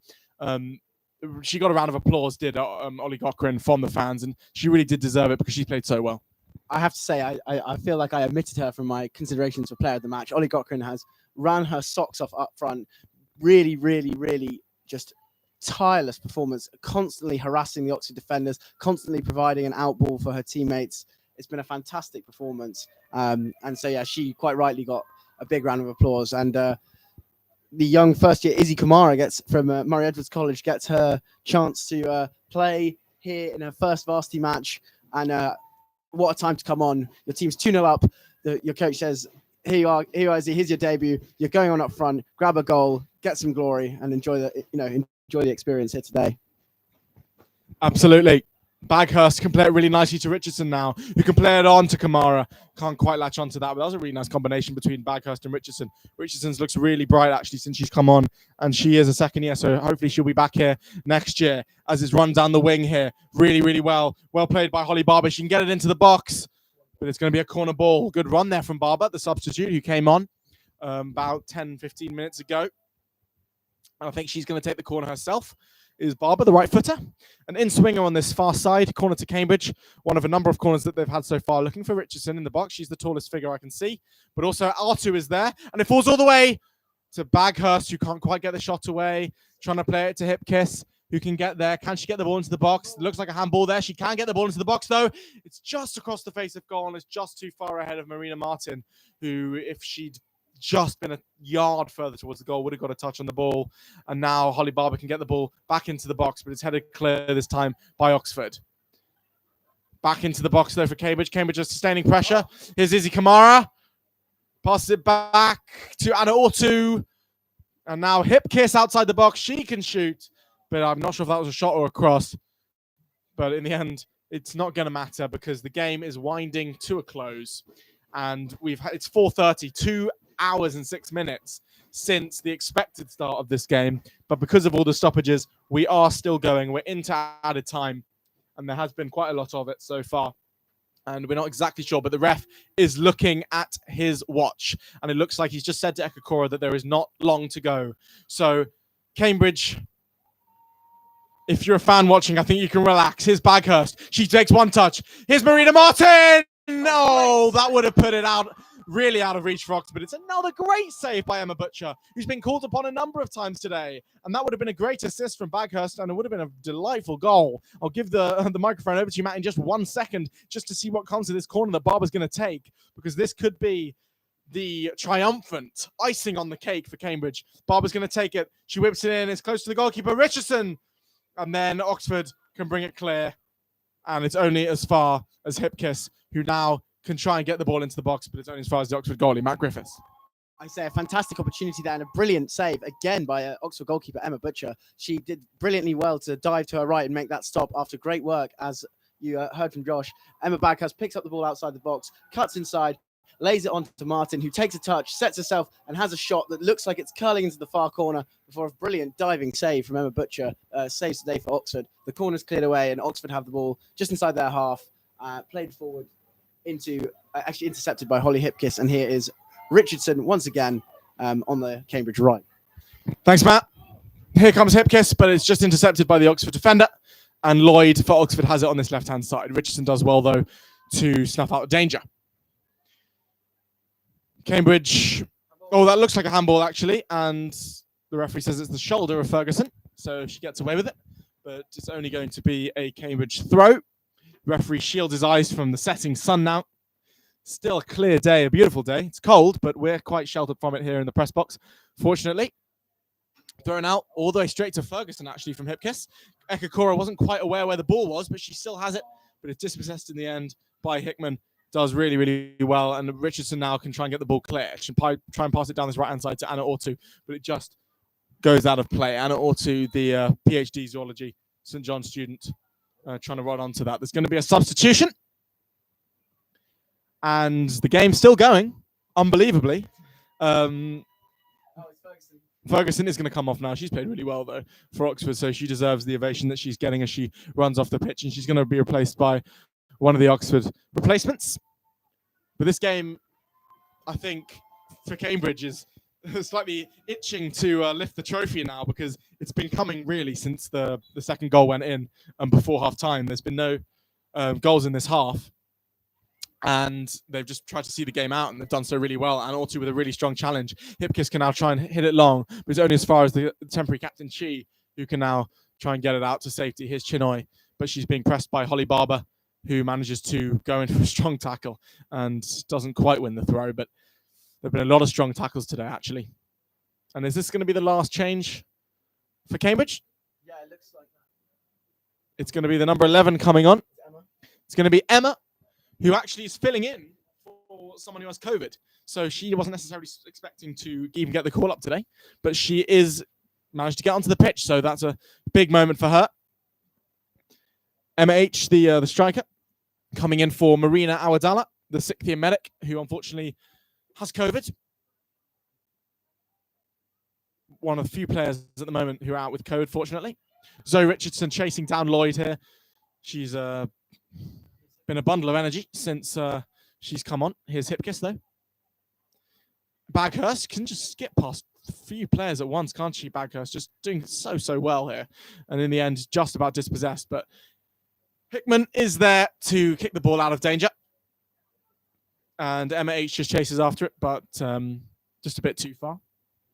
She got a round of applause, did Ollie Gokrin, from the fans, and she really did deserve it because she played so well. I have to say, I feel like I omitted her from my considerations for player of the match. Ollie Gokrin has ran her socks off up front. Really, really, really just tireless performance, constantly harassing the Oxford defenders, constantly providing an out ball for her teammates. It's been a fantastic performance. And so, yeah, she quite rightly got a big round of applause. And the young first-year Izzy Kamara from Murray Edwards College gets her chance to play here in her first varsity match, and what a time to come on. Your team's 2-0 up. Your coach says, here you are, Izzy, here's your debut. You're going on up front, grab a goal, get some glory, and enjoy the experience here today. Absolutely. Baghurst can play it really nicely to Richardson now, who can play it on to Kamara. Can't quite latch onto that, but that was a really nice combination between Baghurst and Richardson. Richardson's looks really bright, actually, since she's come on, and she is a second year, so hopefully she'll be back here next year as it's run down the wing here. Really, really well. Well played by Holly Barber. She can get it into the box, but it's going to be a corner ball. Good run there from Barber, the substitute, who came on about 10, 15 minutes ago. And I think she's going to take the corner herself. Is Barber, the right footer. An in-swinger on this far side, corner to Cambridge. One of a number of corners that they've had so far. Looking for Richardson in the box. She's the tallest figure I can see. But also R2 is there. And it falls all the way to Baghurst, who can't quite get the shot away. Trying to play it to Hip Kiss, who can get there. Can she get the ball into the box? It looks like a handball there. She can get the ball into the box, though. It's just across the face of goal, and it's just too far ahead of Marina Martin, who, if she'd just been a yard further towards the goal, would have got a touch on the ball. And now Holly Barber can get the ball back into the box, but it's headed clear this time by Oxford. Back into the box, though, for Cambridge. Cambridge is sustaining pressure. Here's Izzy Kamara. Passes it back to Anna Ortu. And now Hip Kiss outside the box. She can shoot, but I'm not sure if that was a shot or a cross. But in the end, it's not going to matter because the game is winding to a close. And it's 4:30, 2 hours and 6 minutes since the expected start of this game. But because of all the stoppages, we are still going. We're into added time, and there has been quite a lot of it so far. And we're not exactly sure, but the ref is looking at his watch. And it looks like he's just said to Ekakora that there is not long to go. So, Cambridge, if you're a fan watching, I think you can relax. Here's Baghurst. She takes one touch. Here's Marina Martin! No, that would have put it out, really out of reach for Oxford. It's another great save by Emma Butcher, who's been called upon a number of times today. And that would have been a great assist from Baghurst, and it would have been a delightful goal. I'll give the microphone over to you, Matt, in just 1 second, just to see what comes of this corner that Barber's going to take, because this could be the triumphant icing on the cake for Cambridge. Barber's going to take it. She whips it in. It's close to the goalkeeper, Richardson. And then Oxford can bring it clear. And it's only as far as Hip Kiss, who now can try and get the ball into the box, but it's only as far as the Oxford goalie, Matt Griffiths. I say a fantastic opportunity there and a brilliant save again by Oxford goalkeeper Emma Butcher. She did brilliantly well to dive to her right and make that stop after great work, as you heard from Josh. Emma Baghurst picks up the ball outside the box, cuts inside, lays it on to Martin, who takes a touch, sets herself, and has a shot that looks like it's curling into the far corner before a brilliant diving save from Emma Butcher. Saves today for Oxford. The corner's cleared away, and Oxford have the ball just inside their half, played forward into, actually intercepted by Holly Hipkiss, and here is Richardson once again on the Cambridge right. Thanks, Matt. Here comes Hipkiss, but it's just intercepted by the Oxford defender, and Lloyd for Oxford has it on this left-hand side. Richardson does well, though, to snuff out danger. Cambridge, oh, that looks like a handball, actually, and the referee says it's the shoulder of Ferguson, so she gets away with it, but it's only going to be a Cambridge throw. Referee shields his eyes from the setting sun now. Still a clear day, a beautiful day. It's cold, but we're quite sheltered from it here in the press box, fortunately. Thrown out all the way straight to Ferguson, actually, from Hipkiss. Ekakora wasn't quite aware where the ball was, but she still has it, but it's dispossessed in the end by Hickman. Does really, really well, and Richardson now can try and get the ball clear. She can try and pass it down this right-hand side to Anna Ortu, but it just goes out of play. Anna Ortu, the PhD zoology St. John student, trying to run onto that. There's going to be a substitution, and the game's still going, unbelievably. Ferguson is going to come off now. She's played really well, though, for Oxford, so she deserves the ovation that she's getting as she runs off the pitch, and she's going to be replaced by one of the Oxford replacements. But this game, I think, for Cambridge is slightly itching to lift the trophy now, because it's been coming really since the second goal went in and before half-time. There's been no goals in this half, and they've just tried to see the game out, and they've done so really well, and also with a really strong challenge. Hipkiss can now try and hit it long, but it's only as far as the temporary captain, Chi, who can now try and get it out to safety. Here's Chinoy, but she's being pressed by Holly Barber, who manages to go in for a strong tackle and doesn't quite win the throw. But there have been a lot of strong tackles today, actually. And is this going to be the last change for Cambridge? Yeah, it looks like It's going to be the number 11 coming on. It's going to be Emma, who actually is filling in for someone who has COVID. So she wasn't necessarily expecting to even get the call up today, but she is managed to get onto the pitch. So that's a big moment for her. Emma H, the striker, coming in for Marina Awadala, the 6th year medic, who unfortunately has COVID. One of the few players at the moment who are out with COVID, fortunately. Zoe Richardson chasing down Lloyd here. She's been a bundle of energy since she's come on. Here's Hipkiss, though. Baghurst can just skip past a few players at once, can't she, Baghurst? Just doing so well here. And in the end, just about dispossessed. But Hickman is there to kick the ball out of danger. And Emma H just chases after it, but just a bit too far.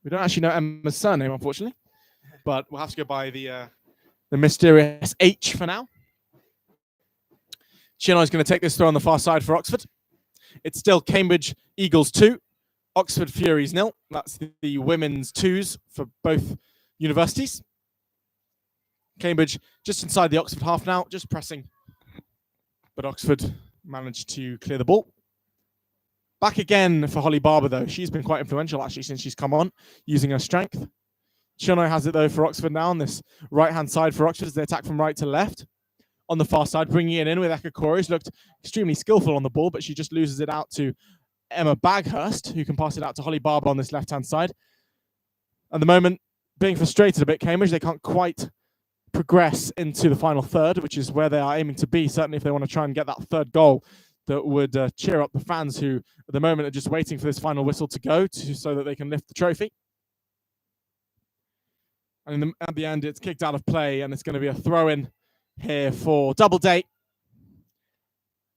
We don't actually know Emma's surname, unfortunately. But we'll have to go by the mysterious H for now. Chino is going to take this throw on the far side for Oxford. It's still Cambridge Eagles 2, Oxford Furies 0. That's the women's 2s for both universities. Cambridge just inside the Oxford half now, just pressing. But Oxford managed to clear the ball. Back again for Holly Barber, though. She's been quite influential, actually, since she's come on, using her strength. Chino has it, though, for Oxford now on this right-hand side for Oxford as they attack from right to left. On the far side, bringing it in with Eka Corey, who's looked extremely skillful on the ball, but she just loses it out to Emma Baghurst, who can pass it out to Holly Barber on this left-hand side. At the moment, being frustrated a bit, Cambridge, they can't quite progress into the final third, which is where they are aiming to be, certainly if they want to try and get that third goal that would cheer up the fans who, at the moment, are just waiting for this final whistle to go so that they can lift the trophy. And at the end, it's kicked out of play, and it's going to be a throw-in here for Doubleday.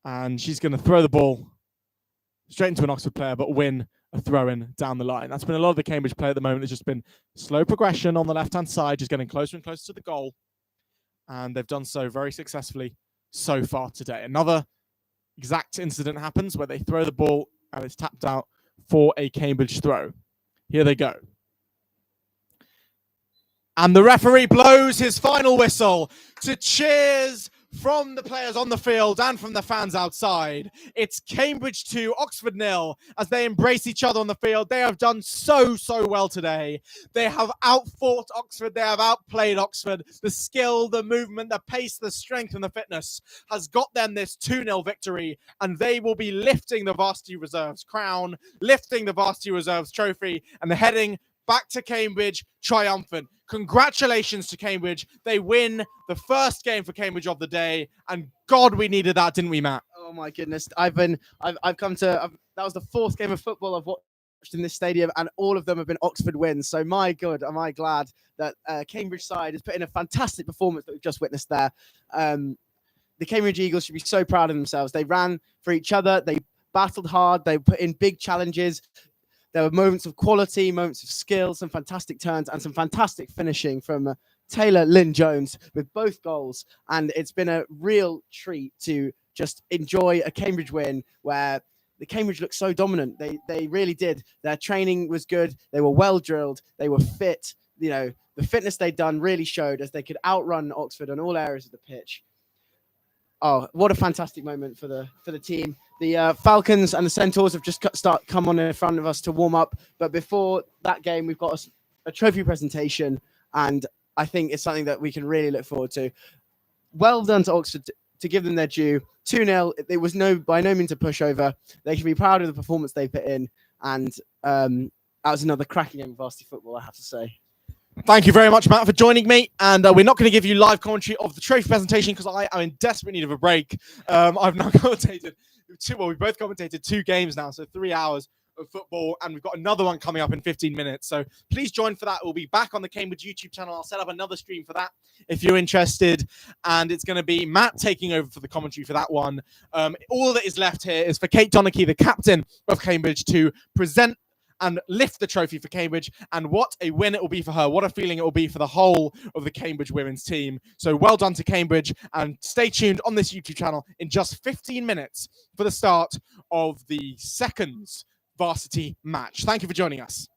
And she's going to throw the ball straight into an Oxford player, but win a throw-in down the line. That's been a lot of the Cambridge play at the moment. It's just been slow progression on the left-hand side, just getting closer and closer to the goal. And they've done so very successfully so far today. Another exact incident happens where they throw the ball and it's tapped out for a Cambridge throw. Here they go. And the referee blows his final whistle to cheers from the players on the field and from the fans outside. It's Cambridge 2, Oxford 0 as they embrace each other on the field. They have done so well today. They have outfought Oxford. They have outplayed Oxford. The skill, the movement, the pace, the strength and the fitness has got them this 2-0 victory, and they will be lifting the Varsity Reserves crown, lifting the Varsity Reserves trophy, and they're heading back to Cambridge triumphant. Congratulations to Cambridge. They win the first game for Cambridge of the day, and God, we needed that, didn't we, Matt? Oh my goodness. That was the 4th game of football I've watched in this stadium, and all of them have been Oxford wins. So my God, am I glad that Cambridge side has put in a fantastic performance that we've just witnessed there. The Cambridge Eagles should be so proud of themselves. They ran for each other. They battled hard. They put in big challenges. There were moments of quality, moments of skill, some fantastic turns, and some fantastic finishing from Taylor Lynn Jones with both goals. And it's been a real treat to just enjoy a Cambridge win where the Cambridge looked so dominant. They really did. Their training was good. They were well drilled. They were fit. You know, the fitness they'd done really showed as they could outrun Oxford on all areas of the pitch. Oh, what a fantastic moment for the team. The Falcons and the Centaurs have just come on in front of us to warm up. But before that game, we've got a trophy presentation, and I think it's something that we can really look forward to. Well done to Oxford to give them their due. 2-0. It was by no means a pushover. They should be proud of the performance they put in, and that was another cracking game of varsity football, I have to say. Thank you very much, Matt, for joining me. And we're not going to give you live commentary of the trophy presentation because I am in desperate need of a break. I've now commentated we both commentated 2 games now, so 3 hours of football, and we've got another one coming up in 15 minutes. So please join for that. We'll be back on the Cambridge YouTube channel. I'll set up another stream for that if you're interested. And it's going to be Matt taking over for the commentary for that one. All that is left here is for Kate Donachie, the captain of Cambridge, to present and lift the trophy for Cambridge. And what a win it will be for her. What a feeling it will be for the whole of the Cambridge women's team. So well done to Cambridge, and stay tuned on this YouTube channel in just 15 minutes for the start of the second varsity match. Thank you for joining us.